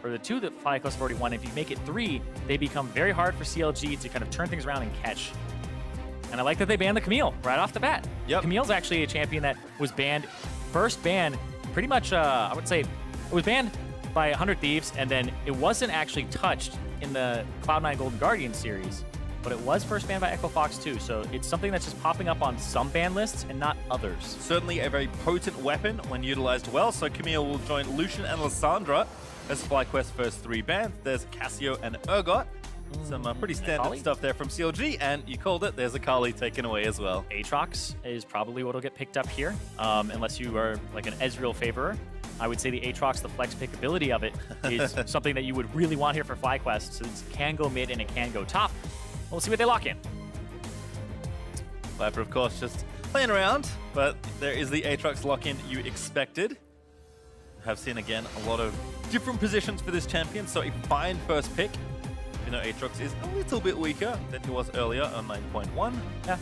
or the 2 that FlyQuest have already won, if you make it 3, they become very hard for CLG to kind of turn things around and catch. And I like that they banned the Camille right off the bat. Yep. Camille's actually a champion that was banned, first banned, pretty much, I would say, it was banned by 100 Thieves, and then it wasn't actually touched in the Cloud9 Golden Guardian series, but it was first banned by Echo Fox too, so it's something that's just popping up on some ban lists and not others. Certainly a very potent weapon when utilized well, so Camille will join Lucian and Lissandra as FlyQuest's first 3 bans. There's Cassio and Urgot. Some pretty standard stuff there from CLG, and you called it, there's a Kali taken away as well. Aatrox is probably what will get picked up here, unless you are like an Ezreal favorer. I would say the Aatrox, the flex pick ability of it, is something that you would really want here for FlyQuest, since it can go mid and it can go top. We'll see what they lock in. Viper, of course, just playing around, but there is the Aatrox lock-in you expected. Have seen, again, a lot of different positions for this champion, so a fine first pick. You know, Aatrox is a little bit weaker than he was earlier on 9.1. Yeah,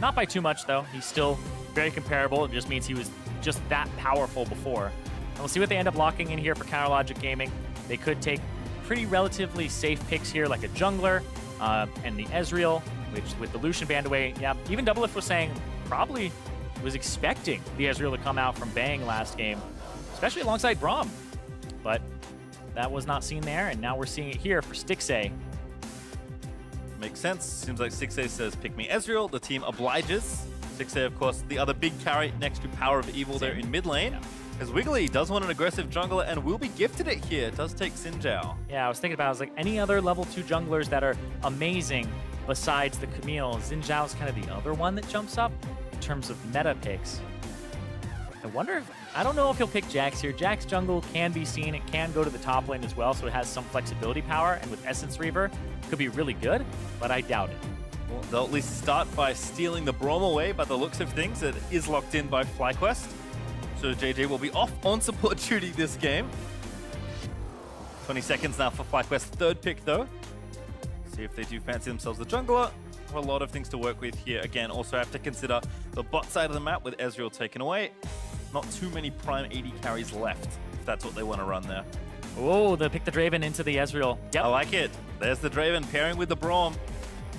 not by too much, though. He's still very comparable. It just means he was just that powerful before. And we'll see what they end up locking in here for Counterlogic Gaming. They could take pretty relatively safe picks here, like a jungler and the Ezreal, which with the Lucian banned away, yeah, even Doublelift was saying probably was expecting the Ezreal to come out from Bang last game, especially alongside Braum. But that was not seen there, and now we're seeing it here for Stixxay. Makes sense. Seems like Stixxay says, pick me Ezreal. The team obliges. Stixxay, of course, the other big carry next to Power of Evil there in mid lane. Yeah. As Wiggly does want an aggressive jungler and will be gifted it here. It does take Xin Zhao. Yeah, I was thinking about it. I was like, any other level 2 junglers that are amazing besides the Camille, Xin Zhao's kind of the other one that jumps up in terms of meta picks. I wonder if, I don't know if he'll pick Jax here. Jax jungle can be seen. It can go to the top lane as well, so it has some flexibility power, and with Essence Reaver, it could be really good, but I doubt it. Well, they'll at least start by stealing the Braum away by the looks of things. It is locked in by FlyQuest. So JJ will be off on support duty this game. 20 seconds now for FlyQuest's third pick, though. See if they do fancy themselves the jungler. A lot of things to work with here. Again, also have to consider the bot side of the map with Ezreal taken away. Not too many prime AD carries left, if that's what they want to run there. Oh, they pick the Draven into the Ezreal. Yep. I like it. There's the Draven pairing with the Braum.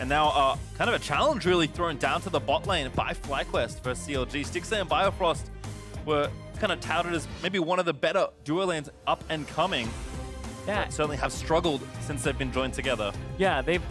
And now kind of a challenge really thrown down to the bot lane by FlyQuest versus CLG. Stixxay and Biofrost were kind of touted as maybe one of the better duo lanes up and coming. Yeah. But certainly have struggled since they've been joined together. Yeah, they've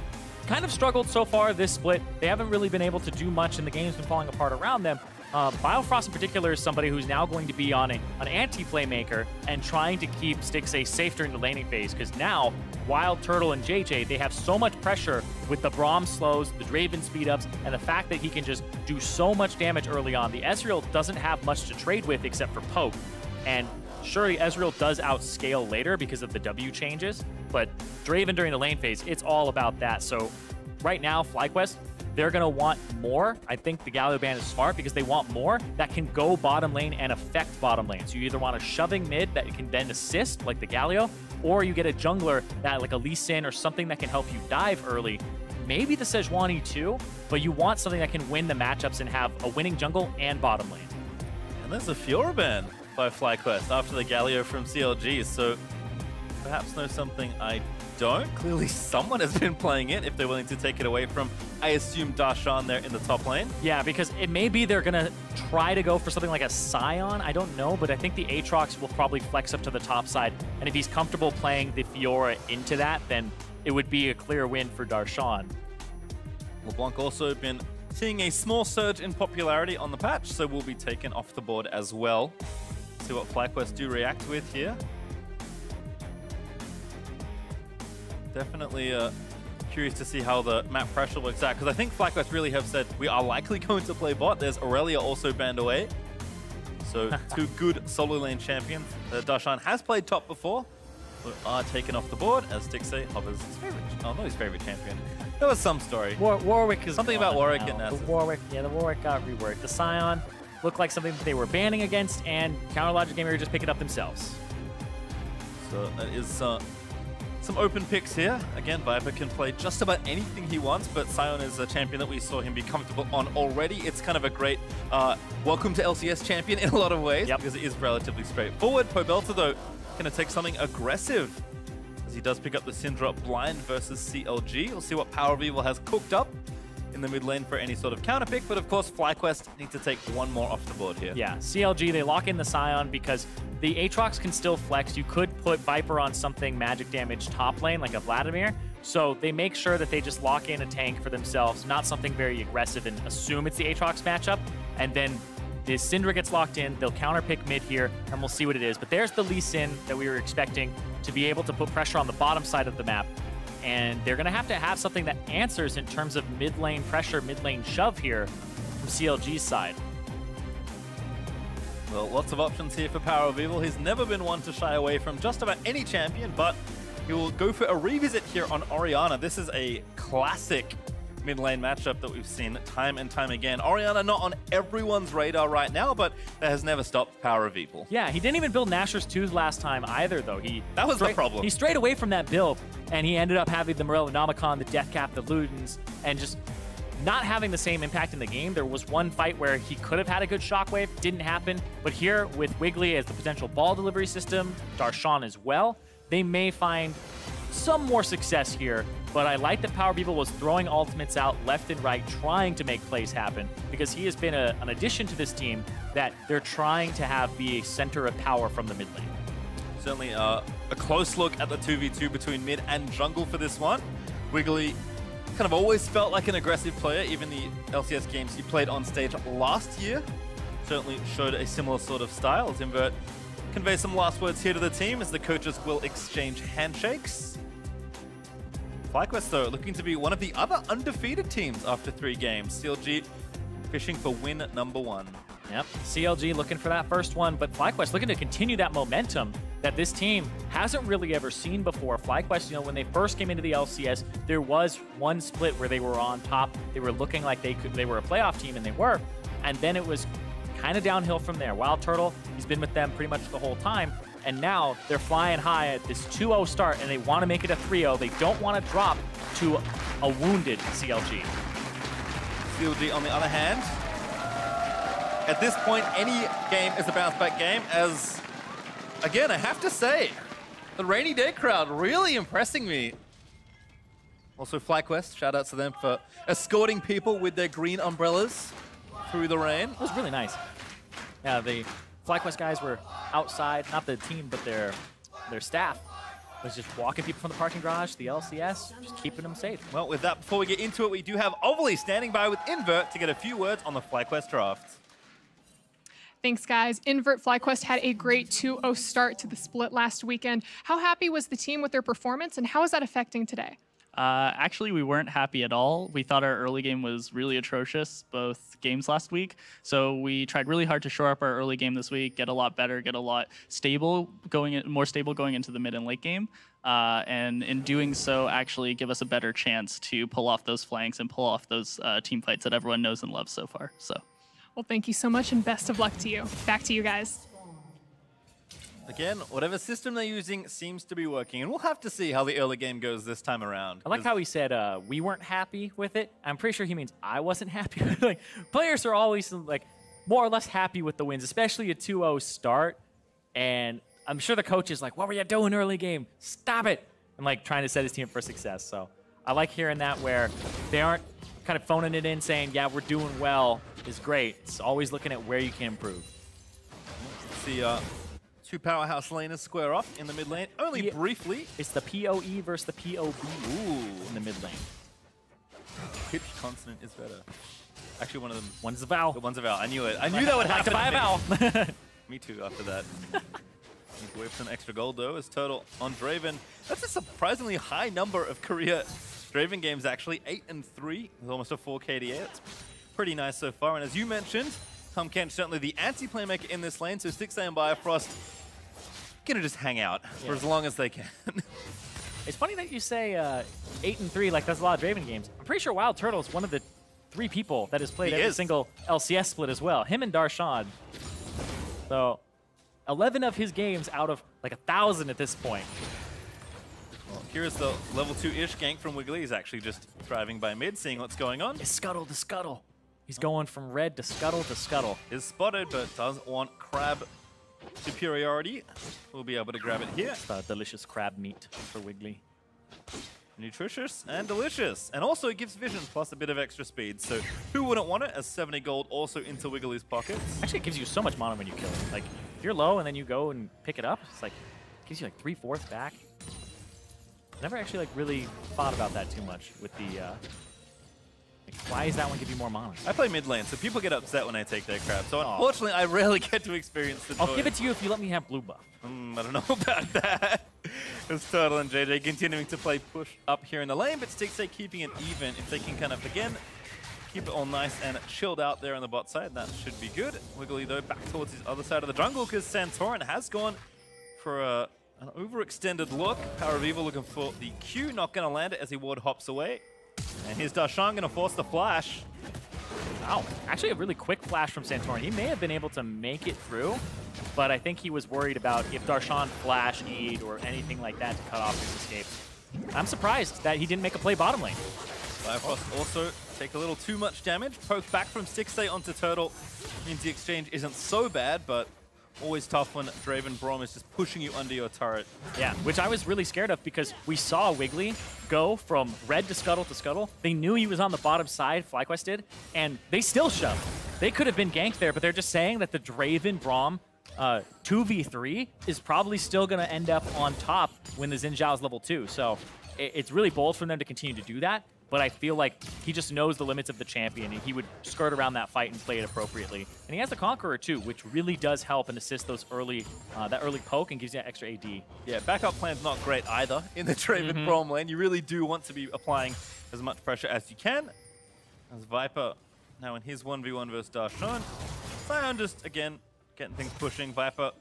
kind of struggled so far this split. They haven't really been able to do much, and the game's been falling apart around them. Biofrost in particular is somebody who's now going to be on an anti-playmaker and trying to keep Stixxay safe during the laning phase, because now Wild Turtle and JJ, they have so much pressure with the Braum slows, the Draven speed-ups, and the fact that he can just do so much damage early on. The Ezreal doesn't have much to trade with except for poke, and sure, Ezreal does outscale later because of the W changes, but Draven during the lane phase, it's all about that. So right now, FlyQuest, they're going to want more. I think the Galio ban is smart because they want more that can go bottom lane and affect bottom lane. So you either want a shoving mid that can then assist, like the Galio, or you get a jungler that, like a Lee Sin or something that can help you dive early. Maybe the Sejuani too, but you want something that can win the matchups and have a winning jungle and bottom lane. And there's a Fiora ban by FlyQuest after the Galio from CLG, so perhaps know something I don't. Clearly someone has been playing it if they're willing to take it away from, I assume, Darshan there in the top lane. Yeah, because it may be they're going to try to go for something like a Scion. I don't know, but I think the Aatrox will probably flex up to the top side, and if he's comfortable playing the Fiora into that, then it would be a clear win for Darshan. LeBlanc also been seeing a small surge in popularity on the patch, so will be taken off the board as well. See what FlyQuest do react with here. Definitely curious to see how the map pressure works out, because I think FlyQuest really have said we are likely going to play bot. There's Aurelia also banned away. So two good solo lane champions. Darshan has played top before, but are taken off the board as Stixxay hovers his favorite. Oh, not his favorite champion. There was some story. Warwick is something about Warwick and the Warwick. Yeah, the Warwick got reworked. The Scion looked like something that they were banning against, and Counterlogic Gaming just pick it up themselves. So that is some open picks here. Again, Viper can play just about anything he wants, but Scion is a champion that we saw him be comfortable on already. It's kind of a great welcome to LCS champion in a lot of ways, because it is relatively straightforward. Pobelta, though, going to take something aggressive as he does pick up the Syndra blind versus CLG. We'll see what Power of Evil has cooked up in the mid lane for any sort of counter pick, but of course FlyQuest need to take one more off the board here. Yeah, CLG, they lock in the Scion because the Aatrox can still flex. You could put Viper on something magic damage top lane, like a Vladimir, so they make sure that they just lock in a tank for themselves, not something very aggressive, and assume it's the Aatrox matchup, and then the Syndra gets locked in, they'll counter pick mid here, and we'll see what it is. But there's the Lee Sin that we were expecting to be able to put pressure on the bottom side of the map. And they're going to have something that answers in terms of mid lane pressure, mid lane shove here from CLG's side. Well, lots of options here for Power of Evil. He's never been one to shy away from just about any champion, but he will go for a revisit here on Orianna. This is a classic mid lane matchup that we've seen time and time again. Orianna not on everyone's radar right now, but that has never stopped Power of Evil. Yeah, he didn't even build Nashor's Tooth last time either, though. That was the problem. He strayed away from that build, and he ended up having the Morellonomicon, the Deathcap, the Ludens, and just not having the same impact in the game. There was one fight where he could have had a good shockwave, didn't happen, but here with Wiggly as the potential ball delivery system, Darshan as well, they may find some more success here. But I like that Power of Evil was throwing ultimates out left and right, trying to make plays happen, because he has been an addition to this team that they're trying to be a center of power from the mid lane. Certainly a close look at the 2v2 between mid and jungle for this one. Wiggly kind of always felt like an aggressive player, even the LCS games he played on stage last year. Certainly showed a similar sort of style. As Invert conveys some last words here to the team as the coaches will exchange handshakes. FlyQuest, though, looking to be one of the other undefeated teams after 3 games. CLG fishing for win number 1. Yep, CLG looking for that first one, but FlyQuest looking to continue that momentum that this team hasn't really ever seen before. FlyQuest, you know, when they first came into the LCS, there was one split where they were on top. They were looking like they were a playoff team, and they were. And then it was kind of downhill from there. Wild Turtle, he's been with them pretty much the whole time. And now they're flying high at this 2-0 start, and they want to make it a 3-0. They don't want to drop to a wounded CLG. CLG, on the other hand, at this point, any game is a bounce-back game, as, again, I have to say, the Rainy Day crowd really impressing me. Also, FlyQuest, shout-out to them for escorting people with their green umbrellas through the rain. It was really nice. Yeah, the FlyQuest guys were outside, not the team, but their staff was just walking people from the parking garage, the LCS, just keeping them safe. Well, with that, before we get into it, we do have Overly standing by with Invert to get a few words on the FlyQuest draft. Thanks, guys. Invert FlyQuest had a great 2-0 start to the split last weekend. How happy was the team with their performance, and how is that affecting today? Actually, we weren't happy at all. We thought our early game was really atrocious, both games last week. So we tried really hard to shore up our early game this week, get a lot better, get a lot stable, more stable going into the mid and late game. And in doing so, actually give us a better chance to pull off those flanks and pull off those team fights that everyone knows and loves so far. So, well, thank you so much, and best of luck to you. Back to you guys. Again, whatever system they're using seems to be working, and we'll have to see how the early game goes this time around. I like how he said we weren't happy with it. I'm pretty sure he means I wasn't happy with it. Like, players are always like more or less happy with the wins, especially a 2-0 start. And I'm sure the coach is like, what were you doing early game? Stop it. And like trying to set his team up for success. So I like hearing that, where they aren't kind of phoning it in saying, yeah, we're doing well is great. It's always looking at where you can improve. Let's see, 2 powerhouse laners square off in the mid lane, only briefly. It's the PoE versus the PoB in the mid lane. Pitch consonant is better. Actually, one of them. One's a vowel. One's a vowel. I knew it. I knew that would happen. To buy a vowel. Me too, after that. Need to wait for some extra gold, though, as Turtle on Draven. That's a surprisingly high number of career Draven games, actually. 8-3 with almost a 4 KDA. It's pretty nice so far. And as you mentioned, Tom Kent certainly the anti-playmaker in this lane, so Stixxay and Bifrost gonna just hang out for as long as they can. It's funny that you say 8-3, like that's a lot of Draven games. I'm pretty sure Wild Turtle is one of the 3 people that has played every single LCS split as well. Him and Darshan. So 11 of his games out of like 1,000 at this point. Well, here's the level 2-ish gank from Wiggly. He's actually just driving by mid, seeing what's going on. It's Scuttle to Scuttle. He's going from red to Scuttle to Scuttle. Is spotted, but doesn't want Crab superiority. We'll be able to grab it here. Delicious crab meat for Wiggly. Nutritious and delicious. And also it gives vision plus a bit of extra speed. So who wouldn't want it as 70 gold also into Wiggly's pockets? Actually, it gives you so much mana when you kill it. Like, if you're low and then you go and pick it up, it's like, it gives you like 3/4 back. Never actually like really thought about that too much with the, like, why does that one give you more mana? I play mid lane, so people get upset when I take their crab. So unfortunately, I rarely get to experience the I'll give it to you if you let me have blue buff. I don't know about that. It's Turtle and JJ continuing to play push up here in the lane, but Stixay keeping it even. If they can kind of, again, keep it all nice and chilled out there on the bot side, that should be good. Wiggly, though, back towards his other side of the jungle, because Santorin has gone for an overextended look. Power of Evil looking for the Q, not going to land it as he ward hops away. And here's Darshan going to force the flash. Wow, actually a really quick flash from Santorin. He may have been able to make it through, but I think he was worried about if Darshan flash E'd or anything like that to cut off his escape. I'm surprised that he didn't make a play bottom lane. Firefrost also take a little too much damage. Poke back from Stixay onto Turtle. Means the exchange isn't so bad, but always tough when Draven Braum is just pushing you under your turret. Yeah, which I was really scared of because we saw Wiggly go from red to Scuttle. They knew he was on the bottom side, FlyQuest did, and they still shoved. They could have been ganked there, but they're just saying that the Draven Braum 2v3 is probably still going to end up on top when the Xin Zhao's level 2. So it's really bold for them to continue to do that. But I feel like he just knows the limits of the champion, and he would skirt around that fight and play it appropriately. And he has the Conqueror too, which really does help and assist those early, that early poke and gives you that extra AD. Yeah, backup plan's not great either in the Draven Braum lane. You really do want to be applying as much pressure as you can. As Viper now in his 1v1 versus Darshan. Sion just, again, getting things pushing. Viper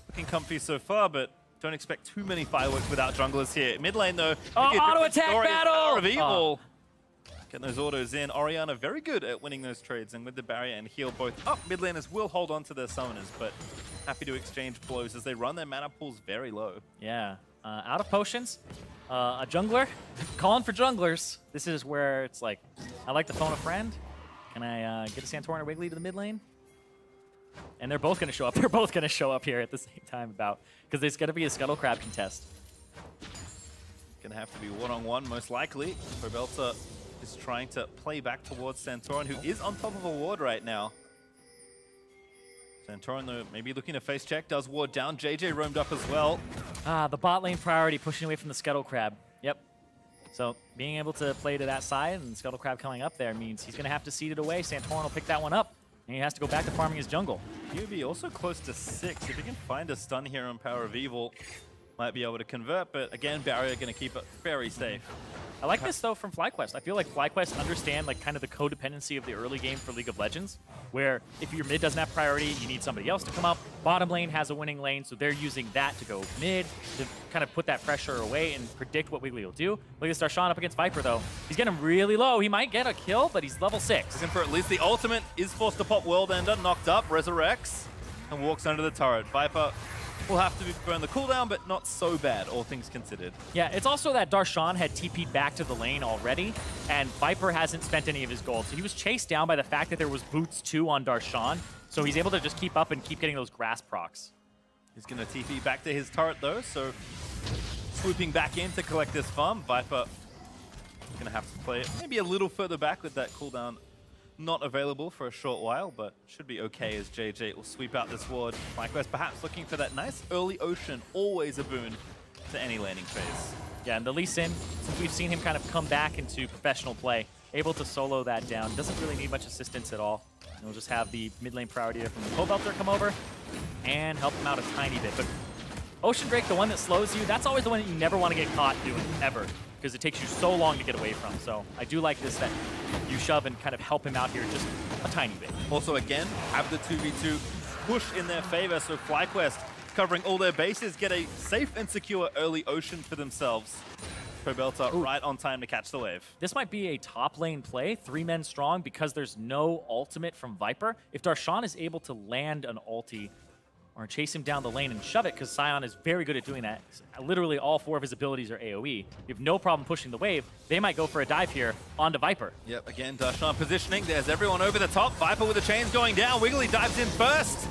looking comfy so far, but don't expect too many fireworks without junglers here. Mid lane, though. Auto attack battle! Power of Evil. Getting those autos in. Orianna very good at winning those trades, and with the barrier and heal both up, mid laners will hold on to their summoners, but happy to exchange blows as they run their mana pools very low. Yeah. Out of potions. A jungler. Calling for junglers. This is where it's like, I like to phone a friend. Can I get a Santorin or Wiggly to the mid lane? And they're both going to show up. They're both going to show up here at the same time because there's going to be a Scuttle Crab contest. Going to have to be one-on-one, most likely. Probelta is trying to play back towards Santorin, who is on top of a ward right now. Santorin, though, maybe looking to face check, does ward down. JJ roamed up as well. The bot lane priority, pushing away from the Scuttle Crab. Yep. So being able to play to that side and Scuttle Crab coming up there means he's going to have to seed it away. Santorin will pick that one up. And he has to go back to farming his jungle. QB also close to 6. If he can find a stun here on Power of Evil, might be able to convert. But again, barrier going to keep it very safe. I like this, though, from FlyQuest. I feel like FlyQuest understand like kind of the codependency of the early game for League of Legends, where if your mid doesn't have priority, you need somebody else to come up. Bottom lane has a winning lane, so they're using that to go mid to kind of put that pressure away and predict what Wiggly will do. Look at Darshan up against Viper, though. He's getting really low. He might get a kill, but he's level 6. Looking for at least the ultimate. Is forced to pop World Ender, knocked up, resurrects, and walks under the turret. Viper will have to burn the cooldown, but not so bad, all things considered. Yeah, it's also that Darshan had TP'd back to the lane already, and Viper hasn't spent any of his gold. So he was chased down by the fact that there was Boots 2 on Darshan, so he's able to just keep up and keep getting those grass procs. He's going to TP back to his turret, though, so swooping back in to collect this farm. Viper going to have to play it maybe a little further back with that cooldown not available for a short while, but should be okay as JJ will sweep out this ward. FlyQuest perhaps looking for that nice early Ocean, always a boon to any laning phase. Yeah, and the Lee Sin, since we've seen him kind of come back into professional play, able to solo that down, doesn't really need much assistance at all. And we'll just have the mid lane priority from the Pobelter come over and help him out a tiny bit. But Ocean Drake, the one that slows you, that's always the one that you never want to get caught doing, ever, because it takes you so long to get away from. So I do like this, that you shove and kind of help him out here just a tiny bit. Also, again, have the 2v2 push in their favor, so FlyQuest covering all their bases, get a safe and secure early Ocean for themselves. Probelta right on time to catch the wave. This might be a top lane play, 3 men strong, because there's no ultimate from Viper. If Darshan is able to land an ulti or chase him down the lane and shove it, because Sion is very good at doing that. Literally all 4 of his abilities are AoE. You have no problem pushing the wave. They might go for a dive here onto Viper. Yep, again, Darshan positioning. There's everyone over the top. Viper with the chains going down. Wiggly dives in first.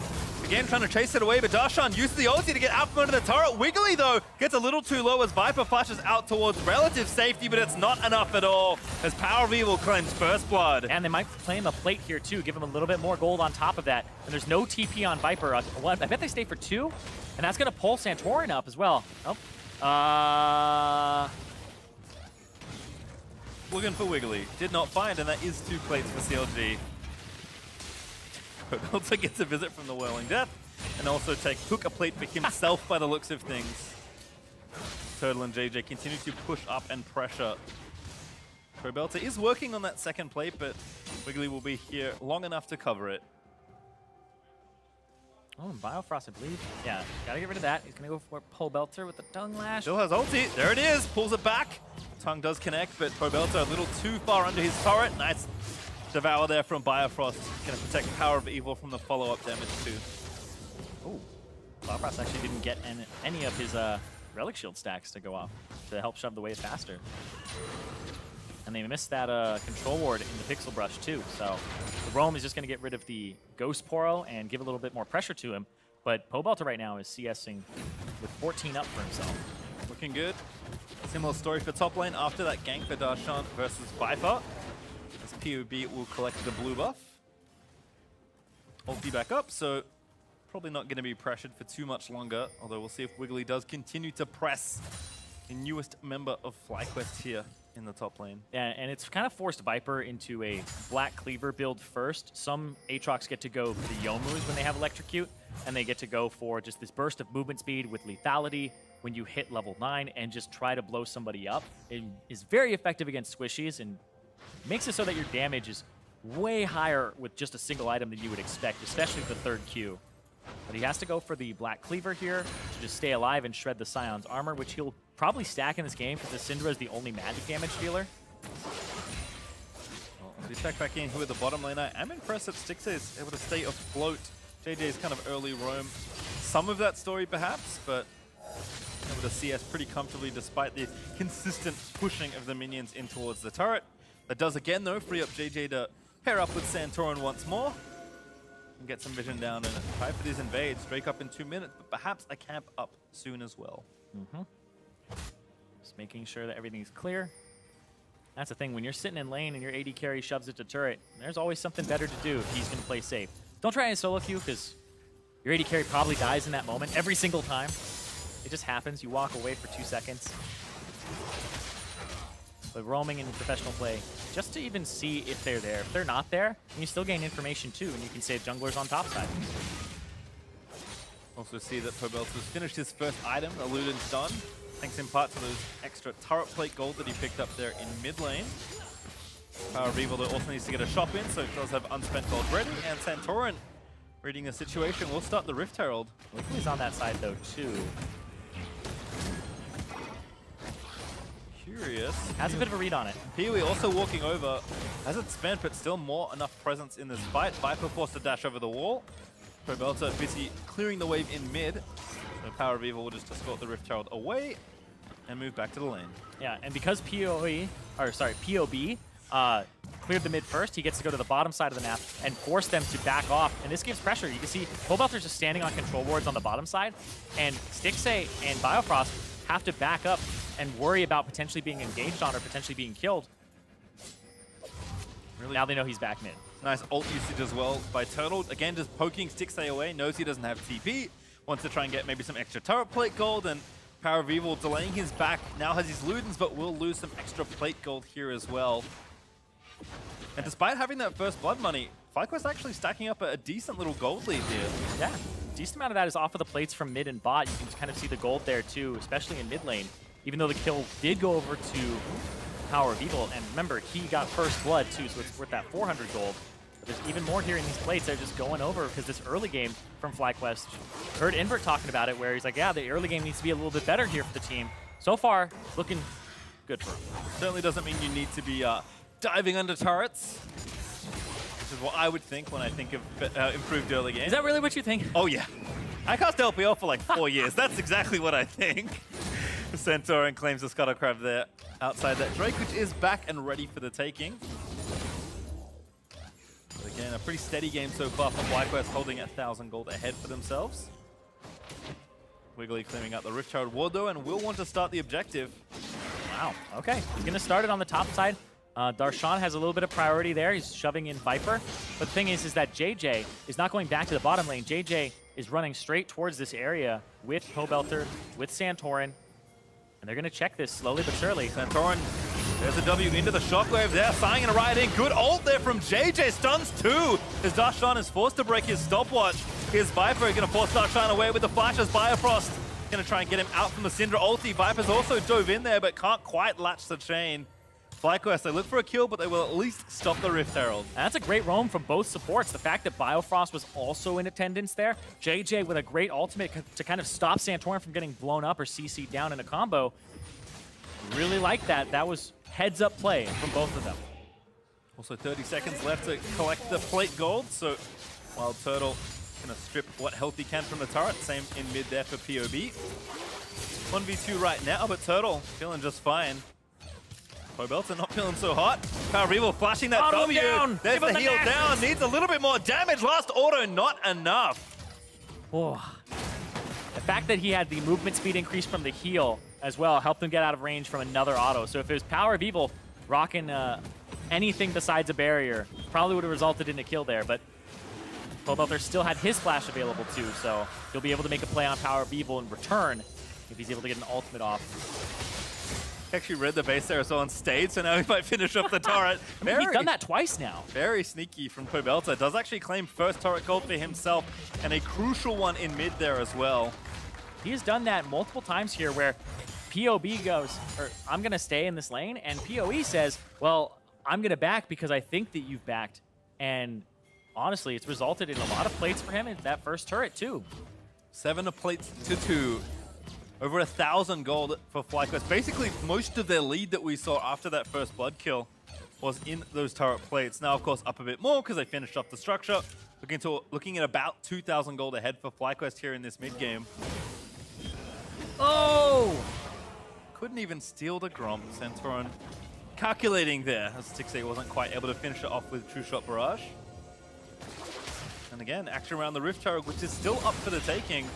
Again, trying to chase it away, but Darshan used the ulti to get out from under the turret. Wiggly, though, gets a little too low as Viper flashes out towards relative safety, but it's not enough at all as Power of Evil claims first blood. And they might claim a plate here, too, give him a little bit more gold on top of that. And there's no TP on Viper. I bet they stay for 2, and that's going to pull Santorin up as well. Oh. Looking for Wiggly. Did not find, and that is 2 plates for CLG. Also gets a visit from the Whirling Death, and also took a plate for himself by the looks of things. Turtle and JJ continue to push up and pressure. Probelter is working on that second plate, but Wiggly will be here long enough to cover it. Oh, and Biofrost, I believe. Yeah, gotta get rid of that. He's gonna go for Probelter with the Tongue Lash. Still has ulti. There it is. Pulls it back. Tongue does connect, but Probelter a little too far under his turret. Nice devour there from Biofrost. Gonna protect Power of Evil from the follow-up damage too. Oh, Biofrost actually didn't get any of his Relic Shield stacks to go off to help shove the wave faster. And they missed that control ward in the Pixel Brush too. So the Roam is just gonna get rid of the Ghost Poro and give a little bit more pressure to him. But Pobelter right now is CSing with 14 up for himself. Looking good. Similar story for top lane after that gank for Darshan versus Viper. As POB will collect the blue buff. Ulti back up, so probably not going to be pressured for too much longer. Although we'll see if Wiggly does continue to press the newest member of FlyQuest here in the top lane. Yeah, and it's kind of forced Viper into a Black Cleaver build first. Some Aatrox get to go for the Yomus when they have Electrocute, and they get to go for just this burst of movement speed with lethality when you hit level 9 and just try to blow somebody up. It is very effective against squishies and makes it so that your damage is way higher with just a single item than you would expect, especially the third Q. But he has to go for the Black Cleaver here to just stay alive and shred the Scion's armor, which he'll probably stack in this game because the Syndra is the only magic damage dealer. Well, we check back in here with the bottom laner. I'm impressed that Stixxay is able to stay afloat. JJ's kind of early roam. Some of that story perhaps, but able to CS pretty comfortably despite the consistent pushing of the minions in towards the turret. That does again though free up JJ to pair up with Santorin once more and get some vision down and try for these invades. Drake up in 2 minutes, but perhaps a camp up soon as well. Just making sure that everything's clear. That's the thing, when you're sitting in lane and your AD carry shoves it to turret, there's always something better to do if he's going to play safe. Don't try a solo queue because your AD carry probably dies in that moment every single time. It just happens. You walk away for 2 seconds. But roaming in professional play, just to even see if they're there. If they're not there, then you still gain information too, and you can save junglers on top side. Also see that Pobelter's finished his first item, the Luden's done. Thanks in part to those extra turret plate gold that he picked up there in mid lane. Power of Evil though also needs to get a shop in, so it does have unspent gold ready, and Santorin, reading the situation, will start the Rift Herald. Wiggly's on that side though too. Curious. Has a bit of a read on it. Peewee also walking over. Hasn't spent, but still more enough presence in this fight. Viper forced to dash over the wall. Probelter busy clearing the wave in mid. So Power of Evil will just escort the Rift Herald away and move back to the lane. Yeah, and because POB cleared the mid first, he gets to go to the bottom side of the map and force them to back off. And this gives pressure. You can see Pobelter's just standing on control wards on the bottom side, and Stixxay and Biofrost have to back up and worry about potentially being engaged on or potentially being killed. Really? Now they know he's back mid. Nice ult usage as well by Turtle. Again, just poking Stixxay away. Knows he doesn't have TP. Wants to try and get maybe some extra turret plate gold. And Power of Evil delaying his back. Now has his Ludens, but will lose some extra plate gold here as well. And despite having that first blood money, FlyQuest actually stacking up a decent little gold lead here. Yeah, decent amount of that is off of the plates from mid and bot. You can kind of see the gold there too, especially in mid lane. Even though the kill did go over to Power of Evil, and remember, he got first blood too, so it's worth that 400 gold. But there's even more here in these plates. They're just going over because this early game from FlyQuest, heard Invert talking about it, where he's like, yeah, the early game needs to be a little bit better here for the team. So far, looking good for him. Certainly doesn't mean you need to be diving under turrets, which is what I would think when I think of improved early game. Is that really what you think? Oh yeah. I cast LPL for like 4 years. That's exactly what I think. Santorin claims the Scuttle Crab there outside that Drake, which is back and ready for the taking. Again, a pretty steady game so far for FlyQuest, holding 1,000 gold ahead for themselves. Wiggly clearing out the Rift Herald ward though, and will want to start the objective. Wow, okay. He's going to start it on the top side. Darshan has a little bit of priority there. He's shoving in Viper. But the thing is that JJ is not going back to the bottom lane. JJ is running straight towards this area with Pobelter, with Santorin. And they're going to check this slowly but surely. Santorin, there's a W into the shockwave there. Signing and right in. Good ult there from JJ. Stuns too, as Darshan is forced to break his stopwatch. Here's Viper going to force Darshan away with the flashes. Biofrost going to try and get him out from the Syndra ulti. Viper's also dove in there, but can't quite latch the chain. FlyQuest, they look for a kill, but they will at least stop the Rift Herald. And that's a great roam from both supports. The fact that Biofrost was also in attendance there. JJ with a great ultimate to kind of stop Santorin from getting blown up or CC'd down in a combo. Really like that. That was heads-up play from both of them. Also 30 seconds left to collect the plate gold, so Wild Turtle going to strip what health he can from the turret. Same in mid there for POB. 1v2 right now, but Turtle feeling just fine. Pobelter not feeling so hot. Power of Evil flashing that W. Down. There's the heal down. Needs a little bit more damage. Last auto, not enough. Oh. The fact that he had the movement speed increase from the heal as well helped him get out of range from another auto. So if it was Power of Evil rocking anything besides a barrier, probably would have resulted in a kill there. But Pobelter still had his flash available too, so he'll be able to make a play on Power of Evil in return if he's able to get an ultimate off. Actually read the base there as well and stayed, so now he might finish off the turret. I mean, he's done that twice now. Very sneaky from Pobelter. Does actually claim first turret gold for himself, and a crucial one in mid there as well. He has done that multiple times here where POB goes, or I'm going to stay in this lane, and POE says, well, I'm going to back because I think that you've backed. And honestly, it's resulted in a lot of plates for him in that first turret too. 7 plates to 2. Over 1,000 gold for FlyQuest. Basically, most of their lead that we saw after that first blood kill was in those turret plates. Now, of course, up a bit more because they finished off the structure. Looking at about 2,000 gold ahead for FlyQuest here in this mid game. Oh! Couldn't even steal the Gromp. Santorin calculating there as 6-8 wasn't quite able to finish it off with True Shot Barrage. And again, action around the Rift Herald, which is still up for the taking.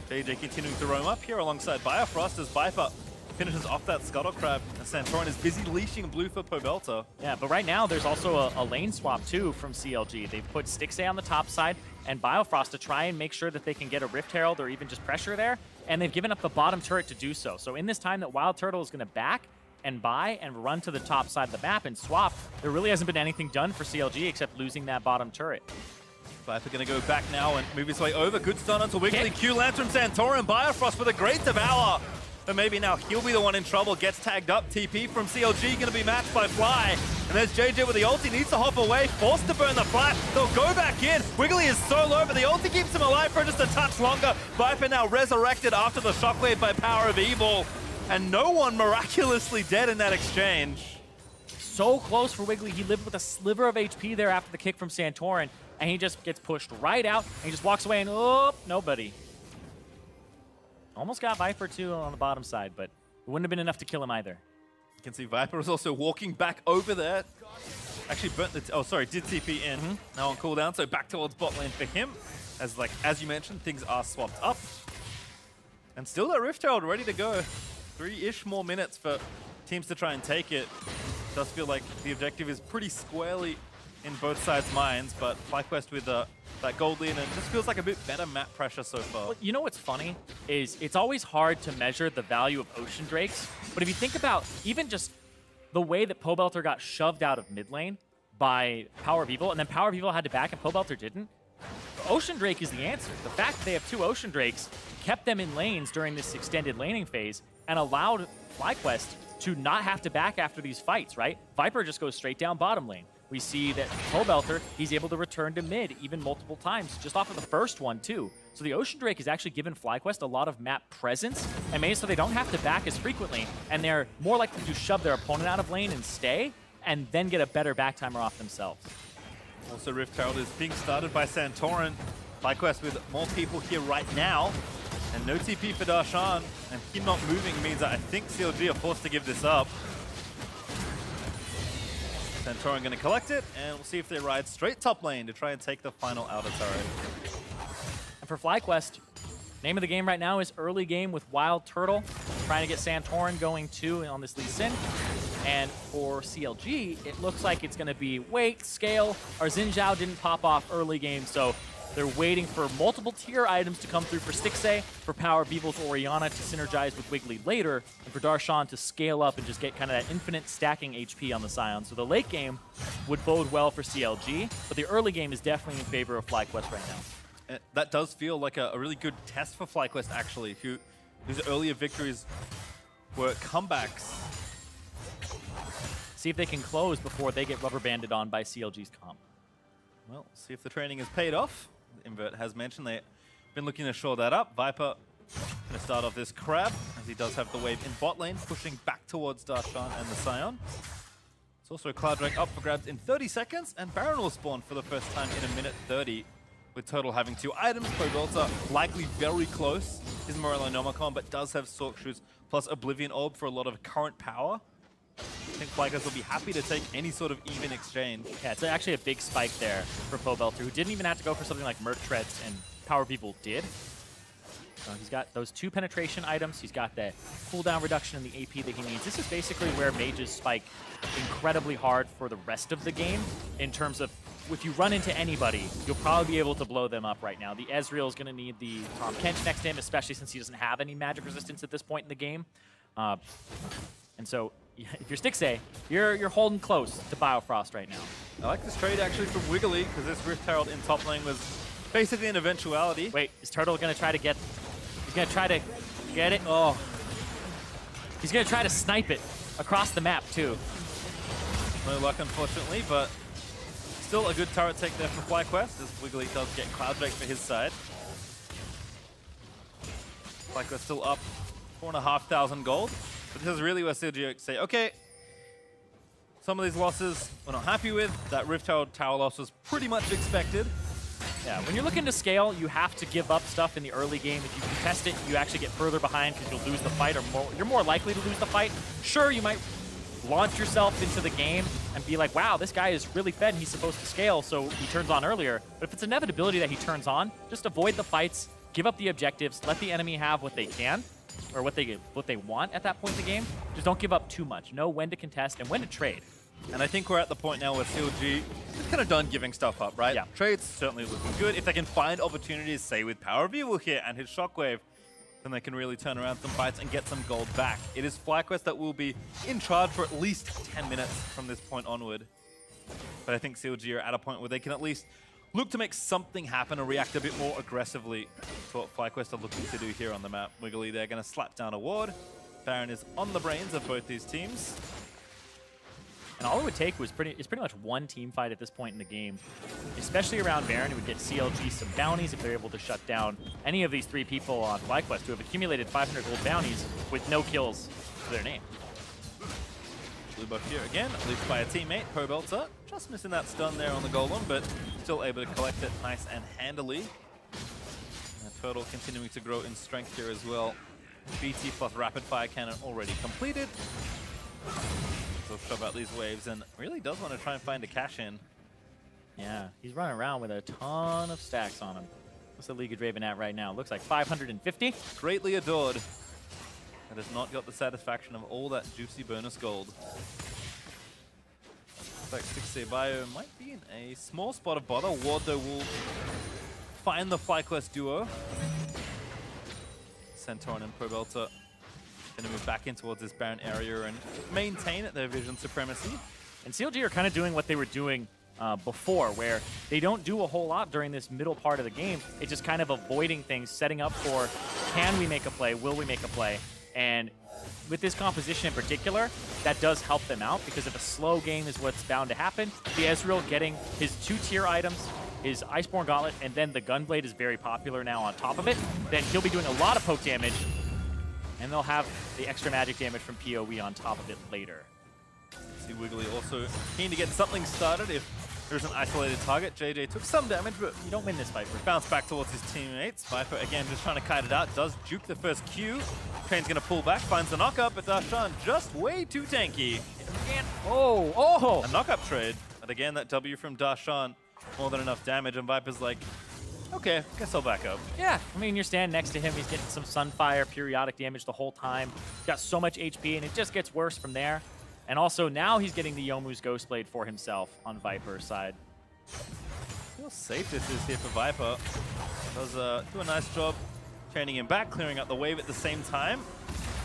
JJ continuing to roam up here alongside Biofrost as Viper finishes off that Scuttle Crab. And Santorin is busy leashing blue for Pobelter. Yeah, but right now there's also a lane swap too from CLG. They've put Stixay on the top side and Biofrost to try and make sure that they can get a Rift Herald or even just pressure there. And they've given up the bottom turret to do so. So in this time that Wild Turtle is going to back and buy and run to the top side of the map and swap, there really hasn't been anything done for CLG except losing that bottom turret. Viper going to go back now and move his way over. Good stun onto Wiggly. Q Lantern, Santorin, Biofrost with a great devour. But maybe now he'll be the one in trouble. Gets tagged up. TP from CLG going to be matched by Fly. And there's JJ with the ulti. Needs to hop away. Forced to burn the flash. They'll go back in. Wiggly is so low, but the ulti keeps him alive for just a touch longer. Viper now resurrected after the shockwave by Power of Evil. And no one miraculously dead in that exchange. So close for Wiggly. He lived with a sliver of HP there after the kick from Santorin. And he just gets pushed right out, and he just walks away, and oh, nobody. Almost got Viper too on the bottom side, but it wouldn't have been enough to kill him either. You can see Viper is also walking back over there. Actually burnt the, did TP in. Now on cooldown, so back towards bot lane for him. As you mentioned, things are swapped up. And still that Rift Herald ready to go. 3-ish more minutes for teams to try and take it. Does feel like the objective is pretty squarely in both sides' minds, but FlyQuest with that gold lead, and it just feels like a bit better map pressure so far. Well, you know what's funny is it's always hard to measure the value of Ocean Drakes, but if you think about even just the way that Pobelter got shoved out of mid lane by Power of Evil, and then Power of Evil had to back and Pobelter didn't, Ocean Drake is the answer. The fact that they have 2 Ocean Drakes kept them in lanes during this extended laning phase and allowed FlyQuest to not have to back after these fights, right? Viper just goes straight down bottom lane. We see that Pobelter, he's able to return to mid even multiple times, just off of the first one too. So the Ocean Drake has actually given FlyQuest a lot of map presence and made it so they don't have to back as frequently, and they're more likely to shove their opponent out of lane and stay, and then get a better back timer off themselves. Also, Rift Herald is being started by Santorin. FlyQuest with more people here right now, and no TP for Darshan, and him not moving means that I think CLG are forced to give this up. Santorin going to collect it, and we'll see if they ride straight top lane to try and take the final outer turret. And for FlyQuest, name of the game right now is early game with Wild Turtle, trying to get Santorin going too on this Lee Sin. And for CLG, it looks like it's going to be wait, scale. Our Xin Zhao didn't pop off early game, so they're waiting for multiple tier items to come through for Stixxay, for Power Beebles Orianna to synergize with Wiggly later, and for Darshan to scale up and just get kind of that infinite stacking HP on the Scion. So the late game would bode well for CLG, but the early game is definitely in favor of FlyQuest right now. That does feel like a really good test for FlyQuest, actually, whose earlier victories were comebacks. See if they can close before they get rubber banded on by CLG's comp. Well, see if the training has paid off. Invert has mentioned they've been looking to shore that up. Viper going to start off this Crab, as he does have the wave in bot lane, pushing back towards Darshan and the Scion. It's also a Cloud Drake up for grabs in 30 seconds, and Baron will spawn for the first time in 1 minute 30, with Turtle having 2 items. Pogolta likely very close. His Morello Nomicon, but does have Sork Shoes plus Oblivion Orb for a lot of current power. I think FlyQuest will be happy to take any sort of even exchange. Yeah, it's actually a big spike there for Pobelter, who didn't even have to go for something like Merc Treads, and Power People did. He's got those 2 penetration items. He's got that cooldown reduction in the AP that he needs. This is basically where mages spike incredibly hard for the rest of the game in terms of if you run into anybody, you'll probably be able to blow them up right now. The Ezreal is going to need the Tom Kench next to him, especially since he doesn't have any magic resistance at this point in the game. And so if you're Stixxay, you're holding close to Biofrost right now. I like this trade actually from Wiggly, because this Rift Herald in top lane was basically an eventuality. Wait, is Turtle going to try to get... He's going to try to get it? Oh. He's going to try to snipe it across the map, too. No luck, unfortunately, but still a good turret take there for FlyQuest, as Wiggly does get Cloud Drake for his side. FlyQuest still up 4,500 gold. But this is really where CLG say, okay, some of these losses we're not happy with. That Rift Herald tower loss was pretty much expected. Yeah, when you're looking to scale, you have to give up stuff in the early game. If you contest it, you actually get further behind because you'll lose the fight, or you're more likely to lose the fight. Sure, you might launch yourself into the game and be like, wow, this guy is really fed and he's supposed to scale, so he turns on earlier. But if it's inevitability that he turns on, just avoid the fights, give up the objectives, let the enemy have what they can, or what they want at that point in the game. Just don't give up too much. Know when to contest and when to trade. And I think we're at the point now where CLG is kind of done giving stuff up, right? Yeah. Trades certainly looking good. If they can find opportunities, say with Power Beeble here and his Shockwave, then they can really turn around some fights and get some gold back. It is FlyQuest that will be in charge for at least 10 minutes from this point onward. But I think CLG are at a point where they can at least look to make something happen and react a bit more aggressively to what FlyQuest are looking to do here on the map. Wiggly, they're going to slap down a ward. Baron is on the brains of both these teams. And all it would take was pretty much one team fight at this point in the game, especially around Baron. It would get CLG some bounties if they're able to shut down any of these 3 people on FlyQuest who have accumulated 500 gold bounties with no kills to their name. Blue buff here again, looped by a teammate, Pobelter. Just missing that stun there on the Golem, but still able to collect it nice and handily. And Turtle continuing to grow in strength here as well. BT plus Rapid Fire Cannon already completed. So shove out these waves and really does want to try and find a cash in. Yeah, he's running around with a ton of stacks on him. What's the League of Draven at right now? Looks like 550. Greatly adored. That has not got the satisfaction of all that juicy bonus gold. Looks like Stixxay Bio might be in a small spot of bother. Ward though will find the FlyQuest duo. Santorin and Pobelter going to move back in towards this Baron area and maintain their vision supremacy. And CLG are kind of doing what they were doing before, where they don't do a whole lot during this middle part of the game. It's just kind of avoiding things, setting up for, can we make a play? Will we make a play? And with this composition in particular, that does help them out, because if a slow game is what's bound to happen, the Ezreal getting his 2-tier items, his Iceborne Gauntlet, and then the Gunblade is very popular now on top of it, then he'll be doing a lot of poke damage, and they'll have the extra magic damage from PoE on top of it later. See Wiggly also keen to get something started if there's an isolated target. JJ took some damage, but You don't win this fight. bounced back towards his teammates. Viper again just trying to kite it out. Does juke the first Q. Train's going to pull back, finds the knockup, but Darshan just way too tanky. Again, Oh! A knock-up trade. But again, that W from Darshan, more than enough damage, and Viper's like, okay, guess I'll back up. Yeah, I mean, you're standing next to him. He's getting some Sunfire periodic damage the whole time. He's got so much HP, and it just gets worse from there. And also, now he's getting the Youmuu's Ghostblade for himself on Viper's side. Feels safe this is here for Viper. Does do a nice job chaining him back, clearing up the wave at the same time.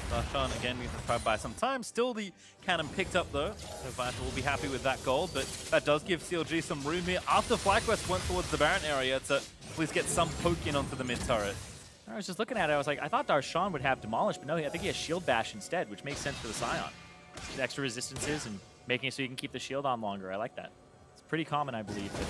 Darshan, again, needs to try to buy some time. Still the cannon picked up, though, so Viper will be happy with that gold, but that does give CLG some room here after FlyQuest went towards the Baron area to at least get some poke in onto the mid turret. I was just looking at it, I was like, I thought Darshan would have Demolish, but no, I think he has Shield Bash instead, which makes sense for the Scion. The extra resistances and making it so you can keep the shield on longer. I like that. It's pretty common, I believe. But